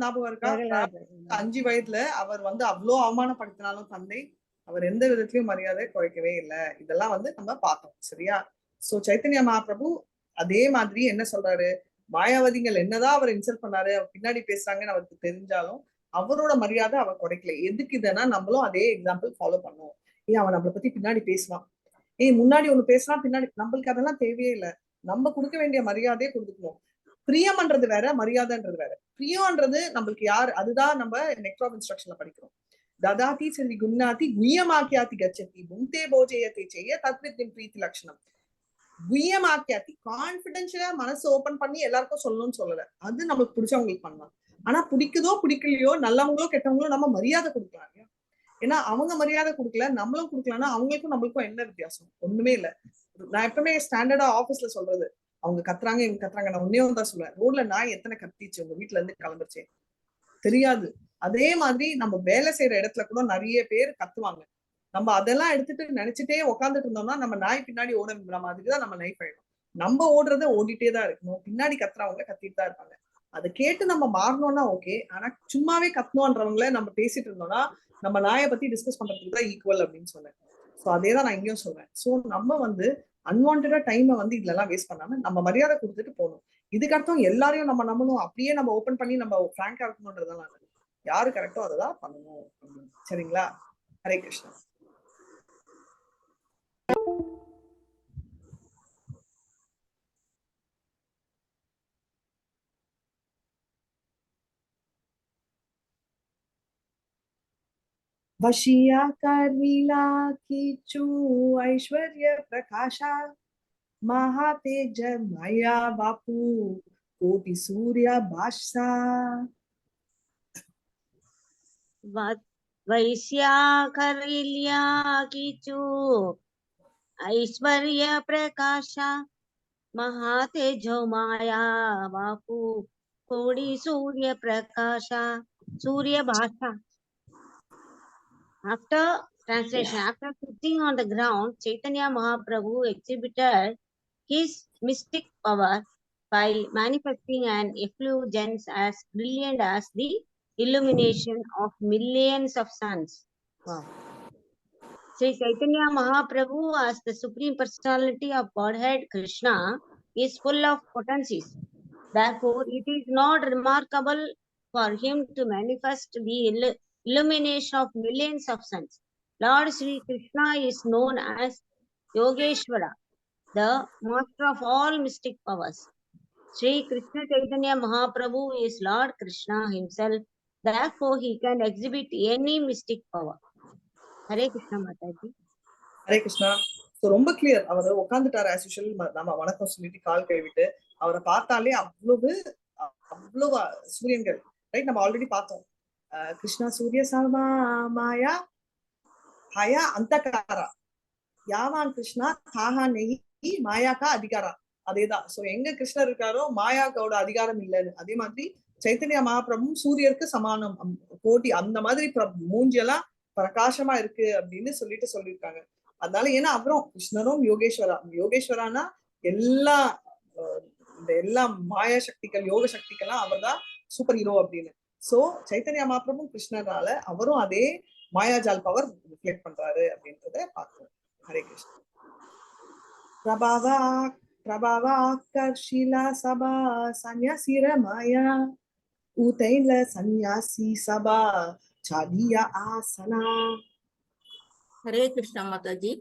ஞாபகம் இருக்கா? 5 வயதுல அவர் வந்து அவ்வளோ அவமானப்படுத்தினாலும் தந்தை அவர் எந்த விதத்திலயும் மரியாதை குறைக்கவே இல்லை. இதெல்லாம் வந்து நம்ம பார்த்தோம். சரியா? சோ சைத்தன்ய மகாபிரபு அதே மாதிரி என்ன சொல்றாரு, மாயாவதிகள் என்னதான் அவர் இன்சல்ட் பண்ணாரு, அவர் பின்னாடி பேசுறாங்கன்னு அவருக்கு தெரிஞ்சாலும் அவரோட மரியாதை அவர் குறைக்கல. எதுக்கு இதுன்னா நம்மளும் அதே எக்ஸாம்பிள் ஃபாலோ பண்ணுவோம். அவன் நம்மளை பத்தி பின்னாடி பேசுவான், முன்னாடி ஒண்ணு பேசுறான், பின்னாடி. நம்மளுக்கு அதெல்லாம் தேவையே இல்லை. நம்ம கொடுக்க வேண்டிய மரியாதையை கொடுக்கணும். பிரியம்ன்றது வேற, மரியாதைன்றது வேற. பிரியம்ன்றது நம்மளுக்கு யாரு, அதுதான் நம்ம நெக்ஸ்ட் ஆஃப் இன்ஸ்ட்ரக்ஷன்ல படிக்கிறோம். ததாதி சரி குணாதி குய்யமாக்கியாதி கச்சதி புங்கே போஜயத்தை செய்ய தத்வித்தின் பிரீத்தி லட்சணம். குய்யமாக்கியாதி கான்பிடென்ஷியலா மனசு ஓபன் பண்ணி எல்லாருக்கும் சொல்லணும்னு சொல்லல. அது நம்மளுக்கு பிடிச்சவங்களுக்கு பண்ணலாம். ஆனா பிடிக்குதோ பிடிக்கலையோ, நல்லவங்களோ கெட்டவங்களோ நம்ம மரியாதை கொடுக்கலாம் இல்லையா? ஏன்னா அவங்க மரியாதை கொடுக்கல, நம்மளும் கொடுக்கலன்னா அவங்களுக்கும் நம்மளுக்கும் என்ன வித்தியாசம்? ஒண்ணுமே இல்லை. நான் எப்பவுமே ஸ்டாண்டர்டா ஆபீஸ்ல சொல்றது, அவங்க கத்துறாங்க இவங்க கத்துறாங்க, நான் ஒன்னே தான் சொல்லுவேன், ரோட்ல நாய் எத்தனை கத்திச்சு உங்க வீட்டுல இருந்து கிளம்பிச்சேன் தெரியாது. அதே மாதிரி நம்ம வேலை செய்யற இடத்துல கூட நிறைய பேர் கத்துவாங்க. நம்ம அதெல்லாம் எடுத்துட்டு நினைச்சிட்டே உட்காந்துட்டு இருந்தோம்னா நம்ம நாய் பின்னாடி ஓட விடுற மாதிரி தான் நம்ம லைஃப் ஆயிடும். நம்ம ஓடுறத ஓடிட்டே தான் இருக்கணும், பின்னாடி கத்துறவங்க கத்திட்டு தான் இருப்பாங்க. அதை கேட்டு நம்ம மாறணும்னா ஓகே. ஆனா சும்மாவே கத்தணும்ன்றவங்கள நம்ம பேசிட்டு இருந்தோம்னா நம்ம நாயை பத்தி டிஸ்கஸ் பண்றதுக்கு தான் ஈக்குவல் அப்படின்னு சொன்னேன். ஸோ அதே தான் நான் இங்கேயும் சொல்றேன். ஸோ நம்ம வந்து அன்வான்டா டைமை வந்து இதுல எல்லாம் வேஸ்ட் பண்ணாம நம்ம மரியாதை கொடுத்துட்டு போகணும். இதுக்கு அர்த்தம் எல்லாரையும் நம்ம நம்பணும், அப்படியே நம்ம ஓபன் பண்ணி நம்ம ஃப்ராங்கா இருக்கணும்ன்றதெல்லாம் யாரு கரெக்டோ அதைதான் பண்ணணும். சரிங்களா? ஹரே கிருஷ்ணா. वशिया कर लीला कीचू ऐश्वर्य प्रकाशा महातेज माया बापू कोटि सूर्य भाषा वैश्या कर लीला कीचू ऐश्वर्य प्रकाशा महातेजो माया बापू कोटि सूर्य प्रकाशा सूर्य भाषा. After translation, after sitting on the ground, Chaitanya Mahaprabhu exhibited his mystic power by manifesting an effulgence as brilliant as the illumination of millions of suns. Wow. Sri Chaitanya Mahaprabhu, as the Supreme Personality of Godhead Krishna, is full of potencies. Therefore, it is not remarkable for him to manifest the illumination of millions of suns. Lord Sri Krishna is known as Yogeshwara, the master of all mystic powers. Sri Krishna Chaitanya Mahaprabhu is Lord Krishna himself. Therefore, he can exhibit any mystic power. Hare Krishna Mathaji. Hare Krishna. So ரொம்ப clear. அவர் உட்காந்துட்டாரு as usual. நம்ம வணக்கம் சொல்லிட்டு கால் கழுவிட்டு அவரை பார்த்தாலே அவ்வளவு சூரியன்கள். Right? நம்ம already பார்த்தோம். கிருஷ்ணா சூரிய சமா மாயா ஹயா அந்தகாரா யாவான் கிருஷ்ணா தாஹா நெய் மாயாக்கா அதிகாரா. அதேதான். சோ எங்க கிருஷ்ணர் இருக்காரோ மாயாக்கோட அதிகாரம் இல்லைன்னு. அதே மாதிரி சைத்தன்ய மகாபிரபு சூரியருக்கு சமானம், கோட்டி, அந்த மாதிரி மூஞ்சியெல்லாம் பிரகாசமா இருக்கு அப்படின்னு சொல்லியிருக்காங்க. அதனால ஏன்னா அப்புறம் கிருஷ்ணரும் யோகேஸ்வரானா எல்லா மாயா சக்திகள் யோக சக்திகள்லாம் அவர் தான் சூப்பர் ஹீரோ அப்படின்னு. சோ சைத்தன்ய மகாபிரபு கிருஷ்ணரால அவரும் அதே மாயாஜால் பவர் ரிஃப்ளெக்ட் பண்றாரு அப்படின்றத பார்க்கிறோம். ஹரே கிருஷ்ணா. பிரபாவாக்கர்ஷிலா சபா சன்யாசிர மாயா ஊதைல சன்யாசி சபா சாதியா ஆசனா. हरे कृष्णा माताजी.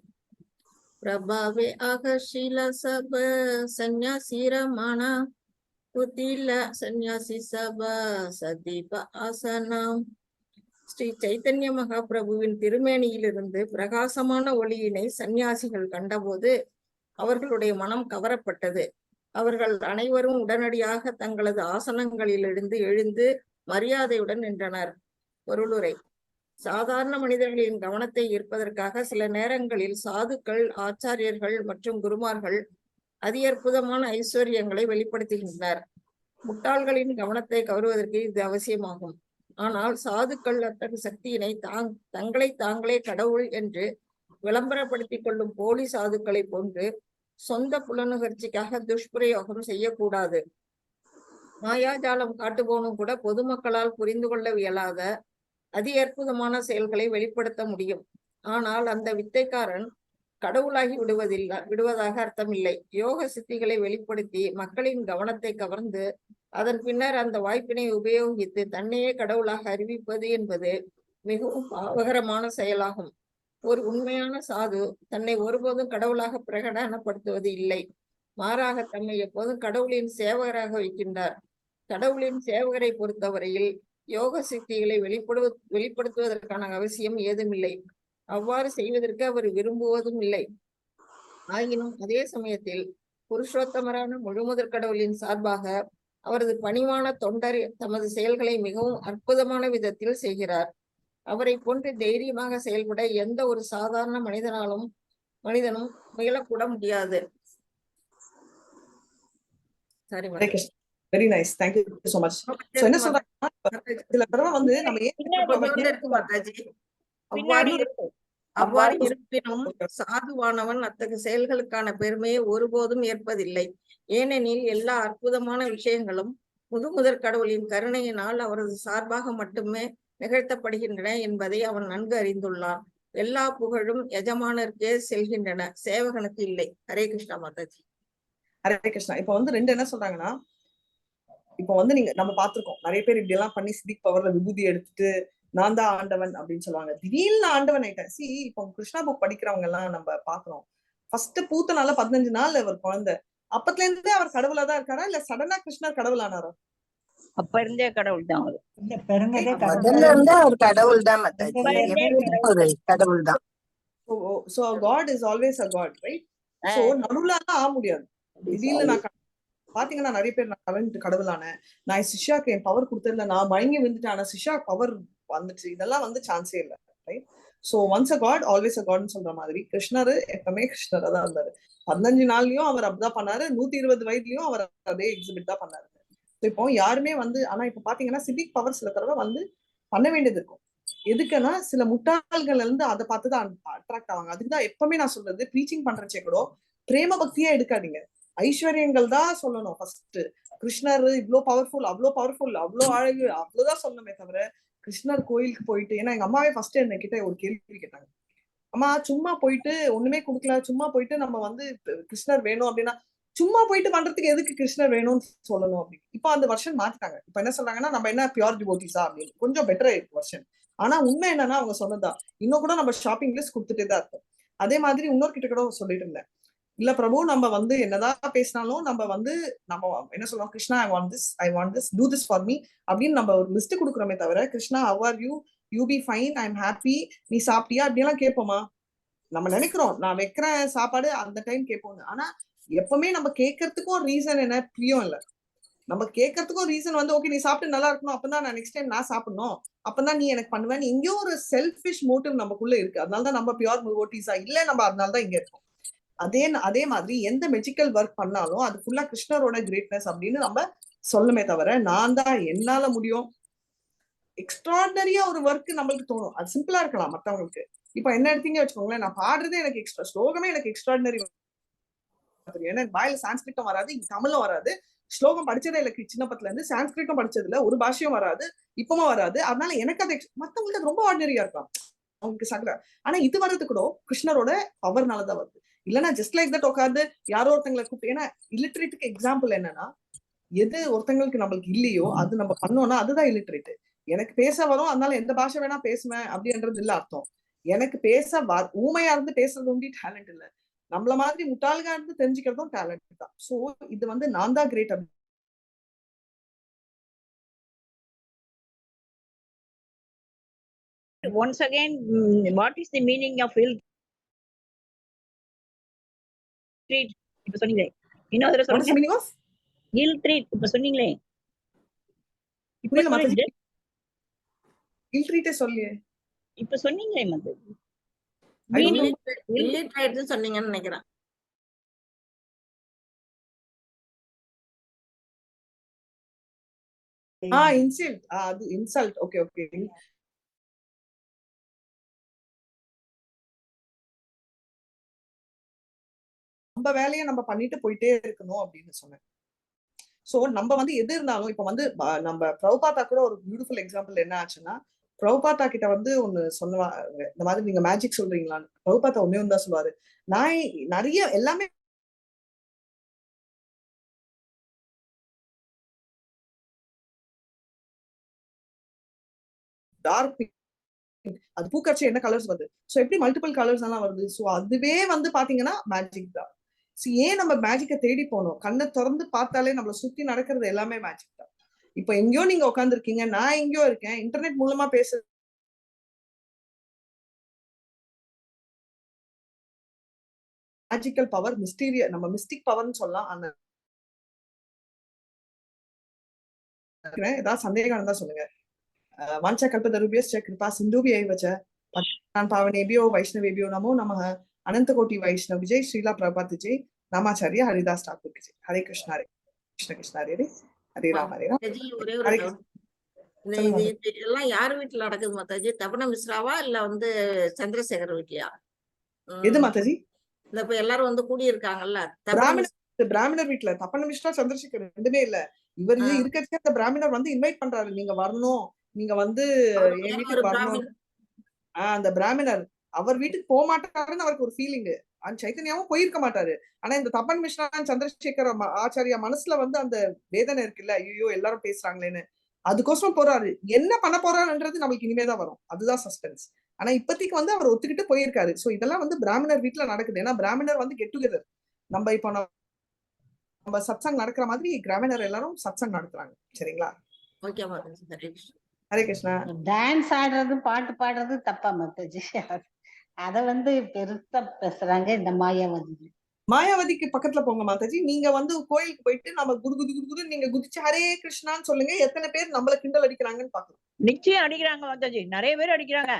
प्रभावे आकर्षिला सब सन्यासी रमाना उतिला सन्यासी सब सदीप आसना. ஸ்ரீ சைத்தன்ய மகாபிரபுவின் திருமேனியிலிருந்து பிரகாசமான ஒளியினை சன்னியாசிகள் கண்டபோது அவர்களுடைய மனம் கவரப்பட்டது. அவர்கள் அனைவரும் உடனடியாக தங்களது ஆசனங்களிலிருந்து எழுந்து மரியாதையுடன் நின்றனர். பொருளுரை. சாதாரண மனிதர்களின் கவனத்தை ஈர்ப்பதற்காக சில நேரங்களில் சாதுக்கள், ஆச்சாரியர்கள் மற்றும் குருமார்கள் அதி அற்புதமான ஐஸ்வர்யங்களை வெளிப்படுத்துகின்றனர். முட்டாள்களின் கவனத்தை கவருவதற்கு இது அவசியமாகும். ஆனால் சாதுக்கள் அத்தகைய சக்தியினை தங்களை தாங்களே கடவுள் என்று விளம்பரப்படுத்திக் கொள்ளும் போலி சாதுக்களை போன்று சொந்த புலனுகர்ச்சிக்காக துஷ்பிரயோகம் செய்யக்கூடாது. மாயாஜாலம் காட்டுபவனும் கூட பொதுமக்களால் புரிந்து கொள்ள இயலாத அதி அற்புதமான செயல்களை வெளிப்படுத்த முடியும். ஆனால் அந்த வித்தைக்காரன் கடவுளாகி விடுவதாக அர்த்தமில்லை. யோக சித்திகளை வெளிப்படுத்தி மக்களின் கவனத்தை கவர்ந்து அதன் பின்னர் அந்த வாய்ப்பினை உபயோகித்து தன்னையே கடவுளாக அறிவிப்பது என்பது மிகவும் பாவகரமான செயலாகும். ஒரு உண்மையான சாது தன்னை ஒருபோதும் கடவுளாக பிரகடனப்படுத்துவது இல்லை. மாறாக தம்மை எப்போதும் கடவுளின் சேவகராக வைக்கின்றார். கடவுளின் சேவகரை பொறுத்தவரையில் யோக சக்திகளை வெளிப்படுத்துவதற்கான அவசியம் ஏதுமில்லை. அவ்வாறு செய்வதற்கு அவர் விரும்புவதும் இல்லை. ஆயினும் அதே சமயத்தில் புருஷோத்தமரான முழுமுதற் கடவுளின் சார்பாக அவரது பணிவான தொண்டர் தமது செயல்களை மிகவும் அற்புதமான விதத்தில் செய்கிறார். அவரை போன்று தைரியமாக செயல்பட எந்த ஒரு சாதாரண மனிதனும் முயலக்கூட முடியாது. சரி, very nice, thank you so much. So என்ன சொல்றாங்க, சில தடவை வந்து நம்ம அவ்வாறு இருப்பினும் சாதுவானவன் அத்தகைய செயல்களுக்கான பெருமையை ஒருபோதும் ஏற்பதில்லை. ஏனெனில் எல்லா அற்புதமான விஷயங்களும் முழுமுதற் கடவுளின் கருணையினால் அவரது சார்பாக மட்டுமே நிகழ்த்தப்படுகின்றன என்பதை அவன் நன்கு அறிந்துள்ளான். எல்லா புகழும் எஜமானருக்கே செல்கின்றன, சேவகனுக்கு இல்லை. ஹரே கிருஷ்ணா மாதாஜி. ஹரே கிருஷ்ணா. இப்ப வந்து ரெண்டு என்ன சொல்றாங்கன்னா, இப்ப வந்து நம்ம பார்த்திருக்கோம் நிறைய பேர் இப்படி எல்லாம் பண்ணி சித்திக் பவர்ல விபூதி எடுத்துட்டு நான் தான் ஆண்டவன் அப்படின்னு சொல்லுவாங்க. திடீர்னு ஆண்டவன் ஆயிட்டேன். இப்போ கிருஷ்ணா புக் படிக்கிறவங்க எல்லாம் நம்ம பாக்குறோம். ஃபர்ஸ்ட் பூத்த நாள 15 நாள் அவர் குழந்தை. அப்பத்துல இருந்தே அவர் கடவுளா தான் இருக்காரா, இல்ல சடனா கிருஷ்ணர் கடவுள் ஆனாரா? அப்ப இருந்தே கடவுள் தான் அவர். முதல்ல இருந்தே அவர் கடவுள் தான் மாதாஜி, கடவுள் தான். So God is always a God, right? So நடுவுல ஆக முடியாது. திடீர்னு நான் பாத்தீங்கன்னா நிறைய பேர் நான் கடவுளான, நான் சிஷ்யாக்கு என் பவர் கொடுத்ததுல நான் மயங்கி விழுந்துட்டேன், ஆனா சிஷ்யா பவர் வந்துச்சு, இதெல்லாம் வந்து சான்ஸே இல்லை, right? So once a God always a காட்னு சொல்ற மாதிரி கிருஷ்ணர் எப்பவுமே கிருஷ்ணரா தான் இருந்தாரு. 15 நாள்லயும் அவர் அப்படிதான் பண்ணாரு, 120 வயதுலயும் அவர் அதே எக்ஸிபிட் தான் பண்ணாரு. இப்போ யாருமே வந்து, ஆனா இப்ப பாத்தீங்கன்னா சிவிக் பவர் சில தடவை வந்து பண்ண வேண்டியது இருக்கும். எதுக்குன்னா சில முட்டாள்கள் இருந்து அதை பார்த்துதான் அட்ராக்ட் ஆவாங்க. அதுக்குதான் எப்பவுமே நான் சொல்றது, ப்ரீச்சிங் பண்றச்சே கூட பிரேம பக்தியா எடுக்காதீங்க, ஐஸ்வர்யங்கள் தான் சொல்லணும். ஃபர்ஸ்ட் கிருஷ்ணர் இவ்வளோ பவர்ஃபுல், அவ்வளோ அழகு, அவ்வளவுதான் சொல்லணுமே தவிர கிருஷ்ணர் கோயிலுக்கு போயிட்டு, ஏன்னா எங்க அம்மாவே ஃபர்ஸ்ட் என்ன கிட்ட ஒரு கேள்வி கேட்டாங்க, அம்மா சும்மா போயிட்டு ஒண்ணுமே கொடுக்கல, சும்மா போயிட்டு நம்ம வந்து கிருஷ்ணர் வேணும் அப்படின்னா சும்மா போயிட்டு பண்றதுக்கு எதுக்கு கிருஷ்ணர் வேணும்னு சொல்லணும் அப்படின்னு. இப்போ அந்த வருஷன் மாத்திட்டாங்க. இப்ப என்ன சொல்றாங்கன்னா, நம்ம என்ன பியூர் டிவோட்டிஸா அப்படின்னு கொஞ்சம் பெட்டரா இருக்கு வருஷன். ஆனா உண்மை என்னன்னா அவங்க சொன்னதா இன்னும் கூட நம்ம ஷாப்பிங் லிஸ்ட் கொடுத்துட்டே தான் இருக்கும். அதே மாதிரி இன்னொரு கிட்ட கூட சொல்லிட்டு இருந்தேன், இல்ல பிரபு நம்ம வந்து என்னதான் பேசினாலும் நம்ம என்ன சொல்றோம், Krishna I want this do this for me அப்படின்னு நம்ம ஒரு லிஸ்ட் கொடுக்குறோமே தவிர, Krishna how are you be fine, I am happy, நீ சாப்பிட்டியா அப்படியெல்லாம் கேட்போமா? நம்ம நினைக்கிறோம் நான் வைக்கிறேன் சாப்பாடு அந்த டைம் கேட்போம். ஆனா எப்பவுமே நம்ம கேட்கறதுக்கும் ரீசன் என்ன, பிரியம் இல்ல. நம்ம கேட்கறதுக்கும் ரீசன் வந்து ஓகே நீ சாப்பிட்டு நல்லா இருக்கணும், அப்பதான் நான் நெக்ஸ்ட் டைம் நான் சாப்பிடணும், அப்பதான் நீ எனக்கு பண்ணுவேன், எங்கேயோ ஒரு செல்ஃபிஷ் மோட்டிவ் நமக்குள்ள இருக்கு. அதனாலதான் நம்ம பியூர் டிவோட்டிஸா இல்ல, நம்ம அதனாலதான் இங்க இருக்கோம். அதே மாதிரி எந்த மெஜிக்கல் ஒர்க் பண்ணாலும் அது ஃபுல்லா கிருஷ்ணரோட கிரேட்னஸ் அப்படின்னு நம்ம சொல்லணுமே தவிர, நான் தான் என்னால முடியும் எக்ஸ்ட்ராடனரியா ஒரு ஒர்க் நம்மளுக்கு தோணும். அது சிம்பிளா இருக்கலாம் மத்தவங்களுக்கு. இப்ப என்ன எடுத்தீங்க வச்சுக்கோங்களேன், நான் பாடுறதே எனக்கு எக்ஸ்ட்ரா, ஸ்லோகமே எனக்கு எக்ஸ்ட்ராடனரி. ஏன்னா வாயில சான்ஸ்கிரிட்டும் வராது, தமிழும் வராது, ஸ்லோகம் படிச்சதே இல்லை சின்ன பத்துல இருந்து, சான்ஸ்கிரிட்டும் படிச்சதுல ஒரு பாஷையும் வராது, இப்பவும் வராது. அதனால எனக்கு அது மத்தவங்களுக்கு அது ரொம்ப ஆர்டினரியா இருக்கலாம், அவங்களுக்கு சகல. ஆனா இது வர்றது கூட கிருஷ்ணரோட பவர்னாலதான் வருது. இல்லைன்னா ஜஸ்ட் லைக் தட் உட்காந்து யாரோ ஒருத்தங்களை கூப்பிட்டு, ஏன்னா இல்லிட்ரேட்டுக்கு எக்ஸாம்பிள் என்னன்னா, எது ஒருத்தங்களுக்கு நம்மளுக்கு இல்லையோ அது நம்ம பண்ணோம்னா அதுதான் இல்லிட்ரேட். எனக்கு பேச வரும் அதனால எந்த பாஷை வேணா பேசுவேன் அப்படின்றது இல்ல அர்த்தம். எனக்கு ஊமையா இருந்து பேசுறது ஒண்டி டேலண்ட் இல்ல, நம்மள மாதிரி முட்டாள்கா இருந்து தெரிஞ்சுக்கிறதும் டேலண்ட் தான். சோ இது வந்து நான் தான் great. Once again, what is the meaning of ill treat? இப்ப சொன்னீங்களே, இன்னொரு சொல்லுங்க. Meaning of ill treat இப்ப சொன்னீங்களே. புரியல மாதாஜி. இல்ட்ரீட்டே சொல்லியே இப்ப சொன்னீங்களே மாதாஜி. இல்லிட்ரேட்னு சொன்னீங்கன்னு நினைக்கிறேன். இன்சல்ட். அது இன்சல்ட். Okay okay. நம்ம வேலையை நம்ம பண்ணிட்டு போயிட்டே இருக்கணும் அப்படின்னு சொன்னேன். சோ நம்ம வந்து எது இருந்தாலும் இப்ப வந்து நம்ம பிரபுபாதா கூட ஒரு பியூட்டிஃபுல் எக்ஸாம்பிள் என்ன ஆச்சுன்னா, பிரபுபாதா கிட்ட வந்து ஒண்ணு சொல்லுவாங்க, இந்த மாதிரி நீங்க மேஜிக் சொல்றீங்களான்னு. பிரபுபாதா ஒன்னே ஒன்னு தான் சொல்லுவாரு, நான் நிறைய எல்லாமே டார்க், அது பூக்காட்சி என்ன கலர்ஸ் வருது, சோ எப்படி மல்டிபிள் கலர்ஸ் எல்லாம் வருது, சோ அதுவே வந்து பாத்தீங்கன்னா மேஜிக் தான். ஏன் நம்ம மேஜிக்கை தேடி போனோம்? கண்ணை திறந்து பார்த்தாலே நம்மளை சுத்தி நடக்கிறது எல்லாமே மேஜிக் தான். இப்ப எங்கேயோ நீங்க உட்கார்ந்து இருக்கீங்க, நான் எங்கேயோ இருக்கேன், இன்டர்நெட் மூலமா பேச மேஜிக்கல் பவர், மிஸ்டீரிய நம்ம மிஸ்டிக் பவர்னு சொல்லலாம். அந்த ஏதாவது சந்தேகம் இருந்தா சொல்லுங்க. வாஞ்சா கல்பதருபியஸ்ச கிருபா சிந்துபியைவ ச பட்டான் பாவனேபியோ வைஷ்ணவேபியோ நமோ நமः. அனந்த கோட்டி வைஷ்ணவ விஜய் ஸ்ரீலா பிரபாத் விஜய் ராமாச்சாரியா ஹரிதாஸ் டாக்கூர் விஜய். ஹரே கிருஷ்ணா ஹரே கிருஷ்ண கிருஷ்ணா ஹரே ஹரே ராம ஹரே ராம. ஒரே ஒரு எல்லாம் யார் வீட்டுல நடக்குது மாதாஜி? தபன மிஸ்ராவா இல்ல வந்து சந்திரசேகர் வீட்லயா? எது மாதாஜி? இந்த இப்ப எல்லாரும் வந்து கூடி இருக்காங்கல்ல பிராமணர் வீட்டுல. தப்பன மிஸ்ரா சந்திரசேகர் ரெண்டுமே இல்ல. இவர் இருக்கிறதே அந்த பிராமணர் வந்து இன்வைட் பண்றாரு, நீங்க வரணும், நீங்க வந்து என் வீட்டுக்கு வரணும். அந்த பிராமணர் அவர் வீட்டுக்கு போக மாட்டாருன்னு அவருக்கு ஒரு ஃபீலிங். சைத்தன்யாவும் போயிருக்க மாட்டாரு. ஆனா இந்த தப்பன் மிஸ்ரா சந்திரசேகர் ஆச்சாரியா மனசுல வந்து அந்த வேதனை இருக்குல்ல, ஐயோ எல்லாரும் பேசுறாங்களேன்னு, அதுக்கோசரம் போறாரு. என்ன பண்ண போறாருன்றது நம்மளுக்கு இனிமேதான் வரும், அதுதான் சஸ்பென்ஸ். ஆனா இப்பத்திக்கு வந்து அவர் ஒத்துக்கிட்டு போயிருக்காரு. சோ இதெல்லாம் வந்து பிராமணர் வீட்டுல நடக்குது. ஏன்னா பிராமணர் வந்து கெட் டுகெதர். நம்ம இப்போ நம்ம சத்சங் நடக்கிற மாதிரி கிராமணர் எல்லாரும் சத்சங் நடத்துறாங்க. சரிங்களா? ஓகே மாதாஜி. ஹரே கிருஷ்ணா. டான்ஸ் ஆடுறது பாட்டு பாடுறது தப்பா மாதாஜி? அத வந்து பெருசா பேசுறாங்க இந்த மாயாவதி. மாயாவதிக்கு பக்கத்துல போங்க மாதாஜி. நீங்க வந்து கோயிலுக்கு போயிட்டு நம்ம குடு குடு குடு குடு நீங்க குதிச்சு ஹரே கிருஷ்ணான்னு சொல்லுங்க, எத்தனை பேர் நம்மள கிண்டல் அடிக்கிறாங்கன்னு பாக்கலாம். நிச்சயம் அடிக்கிறாங்க மாதாஜி, நிறைய பேர் அடிக்கிறாங்க.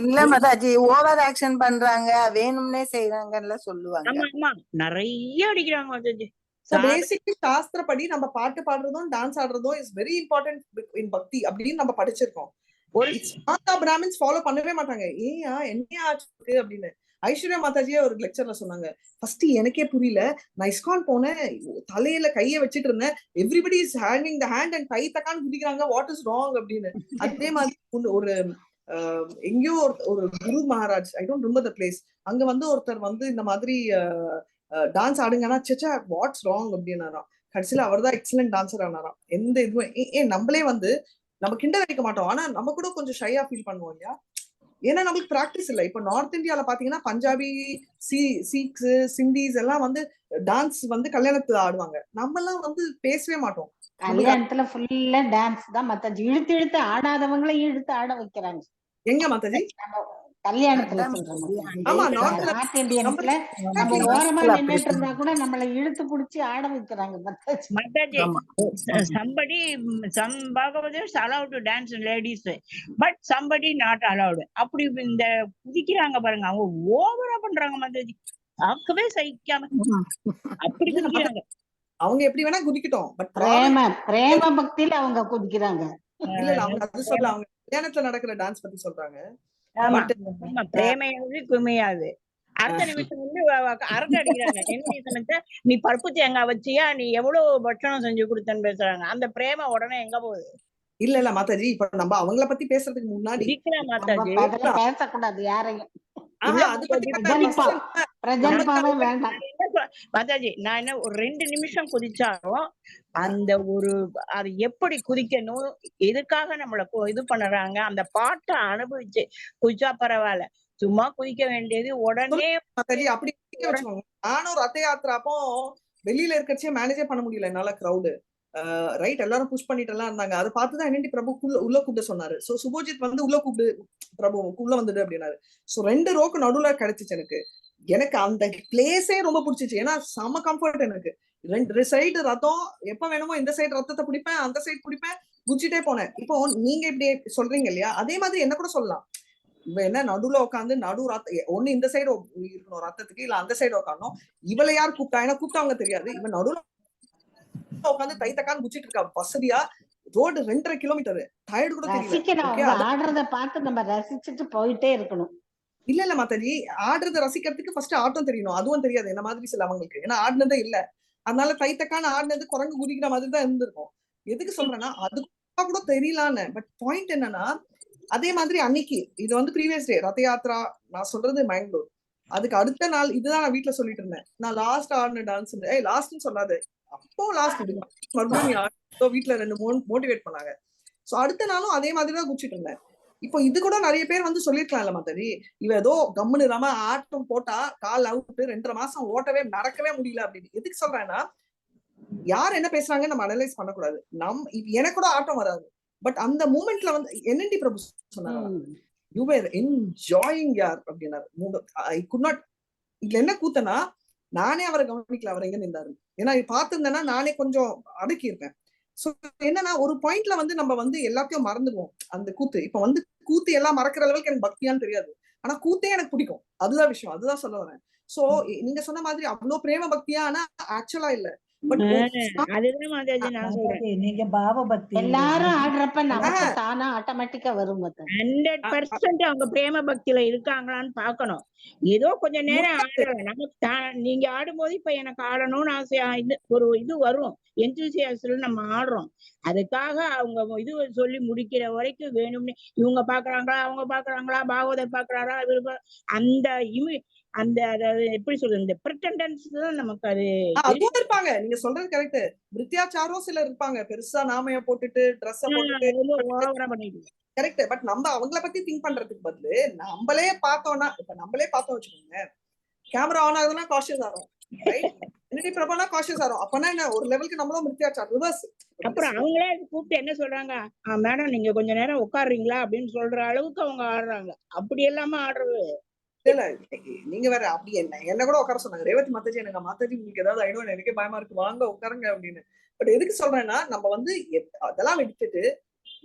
இல்ல மாதாஜி, ஓவர் ஆக்ஷன் பண்றாங்க, வேணும்னே செய்யறாங்கன்னு சொல்லுவாங்க. ஆமா ஆமா, நிறைய அடிக்கிறாங்க மாதாஜி. பேசிக்கலி சாஸ்திரப்படி நம்ம பாட்டு பாடுறதும் டான்ஸ் ஆடுறதும் is very important in bhakti அப்படின்னு நம்ம படிச்சிருக்கோம். பிராமின்ஸ் ஃபாலோ பண்ணவே மாட்டாங்க. ஏயா என்ன ஆச்சு அப்படின்னு ஐஸ்வர்யா மாதாஜியே ஒரு லெக்சர்ல சொன்னாங்க. ஃபர்ஸ்ட் எனக்கே புரியல, நான் இஸ்கான் போனேன், தலையில கைய வச்சிட்டு இருந்தேன், everybody is handing the hand and கை தக்கான்னு குதிக்கிறாங்க, வாட் இஸ் ராங் அப்படின்னு. அதே மாதிரி ஒரு எங்கேயோ ஒரு Guru Maharaj, I don't remember the place, அங்க வந்து ஒருத்தர் வந்து இந்த மாதிரி டான்ஸ் ஆடுங்கன்னா சேச்சா வாட்ஸ் ராங் அப்படின்னாராம். கடைசியில அவர் தான் எக்ஸலன்ட் டான்சர் ஆனாராம். எந்த இதுவும் நம்மளே வந்து நம்ம கிண்டல் அடிக்க மாட்டோம், ஆனா நம்ம கூட கொஞ்சம் ஷையா ஃபீல் பண்ணுவோம் இல்லையா? ஏன்னா நம்மளுக்கு பிராக்டிஸ் இல்லை. இப்ப நார்த் இந்தியால பாத்தீங்கன்னா பஞ்சாபி, சீக்ஸ், சிந்திஸ் எல்லாம் வந்து டான்ஸ் வந்து கல்யாணத்துல ஆடுவாங்க. நம்ம எல்லாம் வந்து பேசவே மாட்டோம். கல்யாணத்துல ஃபுல்லா டான்ஸ் தான் மாதாஜி. இழுத்து இழுத்து ஆடாதவங்களை இழுத்து ஆட வைக்கிறாங்க. எங்க மாதாஜி? கல்யாணத்துல சொல்றேன். நார்த் இந்தியன்ஸ்ல நம்ம ஓரமா நின்னுட்டு இருந்தா கூட நம்மளை இழுத்து புடிச்சு ஆட வைக்கிறாங்க Mataji. somebody, some Bhagavadars allowed to dance ladies, but somebody not allowed. அப்படி இந்த குதிக்கிறாங்க பாருங்க, அவங்க ஓவரா பண்றாங்க மாதாஜி, ஆக்கவே சகிக்காம அப்படி குதிக்கிறாங்க. அவங்க எப்படி வேணா குதிக்கட்டும், பட் பிரேம பக்தியில அவங்க குதிக்கிறாங்க. இல்ல இல்ல, அவங்க அது சொல்ல, அவங்க கல்யாணத்துல நடக்கிற டான்ஸ் பத்தி சொல்றாங்க. பிரேமையாவது குமையாது அடுத்த நிமிஷம் வந்து அரட்டை அடிக்கிறாங்க. என்ன சமைச்ச நீ பருப்பு தேங்காய் வச்சியா, நீ எவ்வளவு பட்சணம் செஞ்சு கொடுத்தன்னு பேசுறாங்க. அந்த பிரேம உடனே எங்க போகுது? இல்ல இல்ல மாதாஜி, இப்ப நம்ம அவங்கள பத்தி பேசுறதுக்கு முன்னாடி பேசக்கூடாது யாரையும். மாதாஜி நான் என்ன ஒரு 2 நிமிஷம் குதிச்சாலும் அந்த ஒரு அது எப்படி குதிக்கணும், எதுக்காக நம்மள இது பண்ணுறாங்க, அந்த பாட்டை அனுபவிச்சு குதிச்சா பரவாயில்ல. சும்மா குதிக்க வேண்டியது உடனே. அப்படி நானும் ரத்த யாத்திரா அப்போ வெளியில இருக்கச்சே மேனேஜே பண்ண முடியல என்னால. கிரௌடு ரைட் எல்லாரும் புஷ் பண்ணிட்டு எல்லாம் இருந்தாங்க. அதை பார்த்துதான் என்னடி பிரபு உள்ள கூப்பிட்டு சொன்னாரு. சோ சுபோஜித் வந்து உள்ள கூப்பிடு பிரபு உள்ள வந்துடு அப்படின்னாரு. சோ 2 ரோக்கு நடுவுல கிடைச்சிச்சு எனக்கு. எனக்கு அந்த பிளேஸே ரொம்ப பிடிச்சிச்சு. ஏன்னா செம கம்ஃபர்ட் எனக்கு. 2 சைடு ரத்தம், எப்ப வேணுமோ இந்த சைடு ரத்தத்தை பிடிப்பேன், அந்த சைடு பிடிப்பேன், குச்சிட்டே போனேன். இப்போ நீங்க இப்படி சொல்றீங்க இல்லையா, அதே மாதிரி என்ன கூட சொல்லலாம். இவ என்ன நடுவுல உட்காந்து நடு ரத்த ஒண்ணு இந்த சைடு இருக்கணும் ரத்தத்துக்கு, இல்ல அந்த சைடு உட்காரணும். இவளை யார் கூப்பிட்டா, ஏன்னா கூப்பிட்டவங்க தெரியாது. இவன் நடுவுல உட்காந்து தைத்தக்கான்னு குச்சிட்டு இருக்கா வசதியா. ரோடு 2.5 கிலோமீட்டர், டயர்டு கூட தெரியல. ஆடுறத பார்த்து நம்ம ரசிச்சுட்டு போயிட்டே இருக்கணும். இல்ல மாதாஜி, ஆடுறத ரசிக்கிறதுக்கு ஃபர்ஸ்ட் ஆட்டம் தெரியணும். அதுவும் தெரியாது என்ன மாதிரி சில அவங்களுக்கு, ஏன்னா ஆடினதே இல்ல. அதனால தைத்தக்கான ஆடினது குரங்கு குதிக்கிற மாதிரி தான் இருந்திருக்கும். எதுக்கு சொல்றேன்னா அது கூட தெரியலான்னு. பட் பாயிண்ட் என்னன்னா, அதே மாதிரி அன்னைக்கு இது வந்து ப்ரீவியஸ் டே ரத யாத்ரா, நான் சொல்றது மேங்களூர். அதுக்கு அடுத்த நாள் இதுதான் நான் வீட்டுல சொல்லிட்டு இருந்தேன். நான் லாஸ்ட் ஆடின டான்ஸ் லாஸ்ட்னு சொல்லாது, அப்போ லாஸ்ட் மறுபடியும் வீட்டுல 2 மோட்டிவேட் பண்ணாங்க. சோ அடுத்த நாளும் அதே மாதிரிதான் குச்சிட்டு இருந்தேன். இப்போ இது கூட நிறைய பேர் வந்து சொல்லிருக்கலாம்ல மாதாஜி, இவ ஏதோ கம்முன்னு இல்லாம ஆட்டம் போட்டா கால் அவுட் 2.5 மாசம் ஓட்டவே நடக்கவே முடியல அப்படின்னு. எதுக்கு சொல்றேன்னா, யார் என்ன பேசுறாங்கன்னு நம்ம அனலைஸ் பண்ணக்கூடாது. எனக்கு கூட ஆட்டம் வராது. பட் அந்த மூமெண்ட்ல வந்து NND பிரபு சொன்னாங்க, யூ வேர் என்ஜாயிங் யார் அப்படின்னாரு. I could not. இதுல என்ன கூத்தனா, நானே அவரை கவனிக்கல, அவர் எங்க நின்றாரு. ஏன்னா பார்த்திருந்தேன்னா நானே கொஞ்சம் அடக்கி இருப்பேன். சோ என்னன்னா ஒரு பாயிண்ட்ல வந்து நம்ம வந்து எல்லாத்தையும் மறந்துடுவோம். அந்த கூத்து இப்ப வந்து கூத்து எல்லாம் மறக்கிற அளவுக்கு எனக்கு பக்தியான்னு தெரியாது. ஆனா கூத்தே எனக்கு பிடிக்கும். அதுதான் விஷயம், அதுதான் சொல்ல வரேன். சோ நீங்க சொன்ன மாதிரி அவ்வளவு பிரேம பக்தியா, ஆனா ஆக்சுவலா இல்ல. அதுதான் மாதாஜி நான் சொல்றேன். நீங்க பாவ பக்தி எல்லாரும் ஆடுறப்ப நமக்கு தானா ஆட்டோமேட்டிக்கா வரும். 100% அவங்க பிரேம பக்தியில இருக்காங்களான்னு பாக்கணும். ஏதோ கொஞ்ச நேரம் ஆடுறோம் நமக்கு நீங்க ஆடும்போது இப்ப எனக்கு ஆடணும்னு ஆசையா ஒரு இது வரும், எந்தூசியாஸ்ல நம்ம ஆடுறோம். அதுக்காக அவங்க இது சொல்லி முடிக்கிற வரைக்கும் வேணும்னு இவங்க பாக்குறாங்களா அவங்க பாக்குறாங்களா, பாகவதர் பாக்குறாரா, அந்த எப்படி சொல்றது, இந்த பிரிட்டண்டன்ஸ் தான் நமக்கு அது அதுவும் இருப்பாங்க. நீங்க சொல்றது கரெக்ட். விருத்தியாச்சாரம் சிலர் இருப்பாங்க, பெருசா நாமைய போட்டுட்டு ட்ரெஸ் போட்டுட்டு கரெக்ட். பட் நம்ம அவங்கள பத்தி திங்க் பண்றதுக்கு பதிலு நம்மளே பார்த்தோம்னா, இப்ப நம்மளே பார்த்தோம் வச்சுக்கோங்க, கேமரா ஆன் ஆகுதுன்னா காஷியஸ் ஆகும், ரைட்? NND பிரபானா காஷியஸ் ஆகும். அப்பனா என்ன, ஒரு லெவலுக்கு நம்மளும் விருத்தியாச்சாரம் ரிவர்ஸ். அப்புறம் அவங்களே கூப்பிட்டு என்ன சொல்றாங்க, மேடம் நீங்க கொஞ்ச நேரம் உட்காடுறீங்களா அப்படின்னு சொல்ற அளவுக்கு அவங்க ஆடுறாங்க. அப்படி எல்லாம ஆடுறது இல்ல. நீங்க வேற அப்படி என்ன கூட உட்கார சொன்னாங்க. ரேவதி மாதாஜி, எனக்கு மாதாஜி உங்களுக்கு ஏதாவது ஐடியா, எனக்கே பயமா இருக்கு, வாங்க உட்காருங்க அப்படின்னு. பட் எதுக்கு சொல்றேன்னா, நம்ம வந்து அதெல்லாம் விட்டுட்டு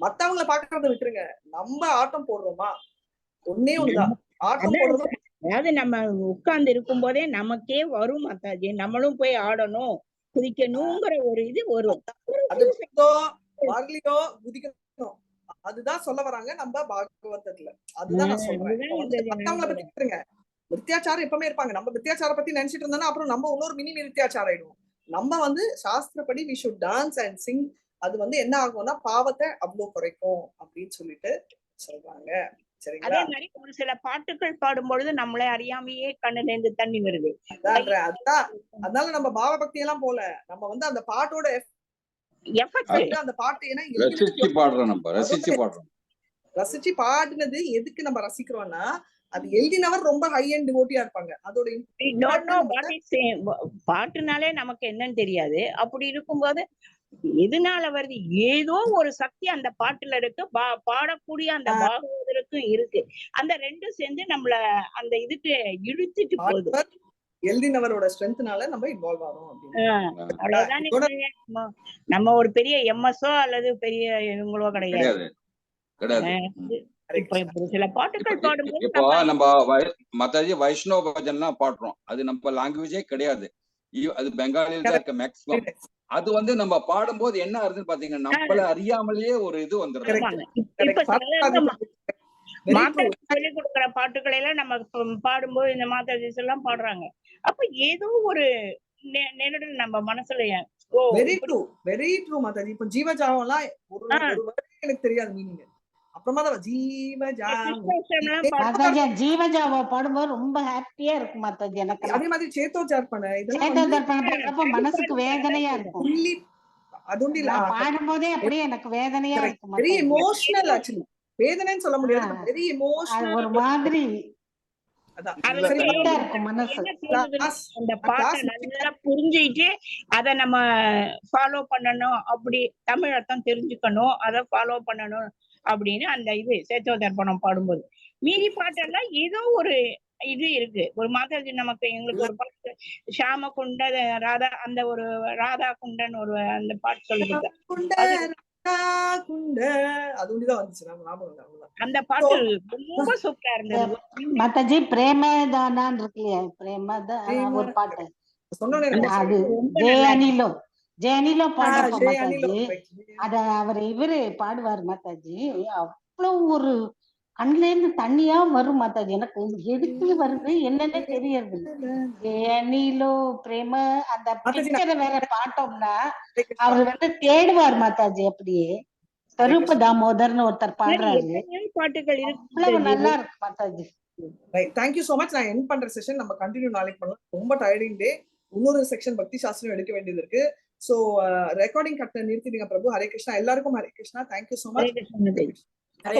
மத்தவங்கள பாக்குறத விட்டுருங்க. நம்ம ஆட்டம் போடுறோமா, ஒன்னே ஒண்ணுதான் ஆட்டம் போடுறது. அதாவது நம்ம உட்கார்ந்து இருக்கும் போதே நமக்கே வரும் மாதாஜி, நம்மளும் போய் ஆடணும் குதிக்கணுங்கிற ஒரு இது வரும். அது வரலையோ குதிக்கணும், அதுதான் சொல்ல வராங்க நம்ம பாகவதத்துல. அதுதான் நான் சொல்றேன். மத்தவங்கள பத்தி விட்டுருங்க. வித்தியாச்சாரம் எப்பவுமே இருப்பாங்க. நம்ம வித்தியாச்சாரம் பத்தி நினைச்சிட்டு இருந்தோம்னா அப்புறம் நம்ம இன்னொரு மினி வித்தியாச்சாரம் ஆயிடுவோம். நம்ம வந்து சாஸ்திரப்படி we should dance and sing. அது வந்து என்ன ஆகும்னா பாவத்தை அவ்வளவு குறைக்கும் அப்படின்னு சொல்லிட்டு சொல்றாங்க. சரிங்களா? அதே மாதிரி ஒரு சில பாட்டுகள் பாடும்பொழுது நம்மளே அறியாமையே கண்ணுல இருந்து தண்ணி வருது. அதனால நம்ம பாவ பக்தி எல்லாம் போல, நம்ம வந்து அந்த பாட்டோட அந்த பாட்டு ரசிச்சு பாடுனது எதுக்கு நம்ம ரசிக்கிறோம்னா, அது எழுதினவர் ரொம்ப ஹை அண்ட் டிவோட்டியா இருப்பாங்க. அதோட பாட்டுனாலே நமக்கு என்னன்னு தெரியாது. அப்படி இருக்கும்போது எதனால வருது, ஏதோ ஒரு சக்தி அந்த பாட்டுல இருக்கு, பாடக்கூடிய அந்த பாகவதருக்கும் இருக்கு. அந்த ரெண்டும் சேர்ந்து நம்மள அந்த இதுக்கு இழுத்துட்டு போகுது. எழுதினவரோட ஸ்ட்ரென்த்னால நம்ம இன்வால்வ் ஆறோம் அப்படின்னு. அவ்வளவுதானே. நம்ம ஒரு பெரிய எம்எஸ்ஓ அல்லது பெரிய இவங்களோ கிடையாது. சில பாட்டுகள் பாடும்போது இப்போ நம்ம மத்தாஜி வைஷ்ணவ பஜன்லாம் பாடுறோம், அது நம்ம லாங்குவேஜே கிடையாது, அது பெங்காலில தான் இருக்க மேக்ஸிமம். அது வந்து நம்ம பாடும்போது என்ன ஆகுதுன்னு பாத்தீங்கன்னா, நம்மள அறியாமலேயே ஒரு இது வந்துடுது. சொல்லிக் கொடுக்குற பாட்டுகளை எல்லாம் நம்ம பாடும்போது இந்த மாதாஜிஸ் எல்லாம் பாடுறாங்க. அப்ப ஏதோ ஒரு நேரடி நம்ம மனசுல very true, very true Mataji. இப்ப ஜீவஜாவம் எல்லாம் ஒரு எனக்கு தெரியாது மீனிங். அப்புறமா தான் ஜீவஜாவா பாடும்போது ரொம்ப ஹாப்பியா இருக்கும் மாதாஜி எனக்கு. அதே மாதிரி சேத்தோஜார்ப்பண இதெல்லாம் மனசுக்கு வேதனையா இருக்கும். அது பாடும்போதே அப்படியே எனக்கு வேதனையா இருக்கும். Very emotional. ஆக்சுவலி வேதனைன்னு சொல்ல முடியாது, வெரி எமோஷனல், ஒரு மாதிரி. அந்த பாட்டை நல்லா புரிஞ்சுட்டு அதை நம்ம ஃபாலோ பண்ணணும், அப்படி தமிழ் அர்த்தம் தெரிஞ்சுக்கணும், அதை ஃபாலோ பண்ணணும் அப்படின்னு அந்த இது சேத்தோதர்ப்பணம் பாடும்போது. மீதி பாட்டெல்லாம் ஏதோ ஒரு இது இருக்கு. ஒரு மாதாஜி நமக்கு எங்களுக்கு ஒரு பாட்டு ஷாம குண்ட ராதா, அந்த ஒரு ராதா குண்டன் ஒரு அந்த பாட்டு சொல்லி கொடுத்தாங்க. குண்ட அது ஒண்ணுதான் வந்துச்சு நம்ம ஞாபகம் இல்லை, அவ்வளவுதான். அந்த பாட்டு ரொம்ப சூப்பரா இருந்தது. மாதாஜி பிரேமதானான்னு இருக்கு இல்லையா, பிரேமதான் ஒரு பாட்டு சொன்னோன்னே அது ஜெயனிலோ பாடுறப்ப மாதாஜி அத அவர் இவரு பாடுவார் மாதாஜி. அவ்வளவு ஒரு கண்ணுல இருந்து தண்ணியா வரும் மாதாஜி. எனக்கு எதுக்கு வருது என்னன்னே தெரியறது. ஜெயனிலோ பிரேம அந்த பிக்சரை வேற பார்த்தோம்னா அவர் வந்து தேடுவார் மாதாஜி. அப்படியே ஸ்வரூப தாமோதர்னு ஒருத்தர் பாடுறாரு, பாட்டுகள் அவ்வளவு நல்லா இருக்கு மாதாஜி. Thank you so much. நான் என் பண்ற செஷன் நம்ம கண்டினியூ நாளைக்கு பண்ணலாம். ரொம்ப டயர்டிங் டே. இன்னொரு செக்ஷன் பக்தி சாஸ்திரம் எடுக்க வேண்டியது இருக்கு. சோ ரெக்கார்டிங் கட்ட நிறுத்திடுங்க பிரபு. ஹரே கிருஷ்ணா, எல்லாருக்கும் Hare Krishna. Thank you so much.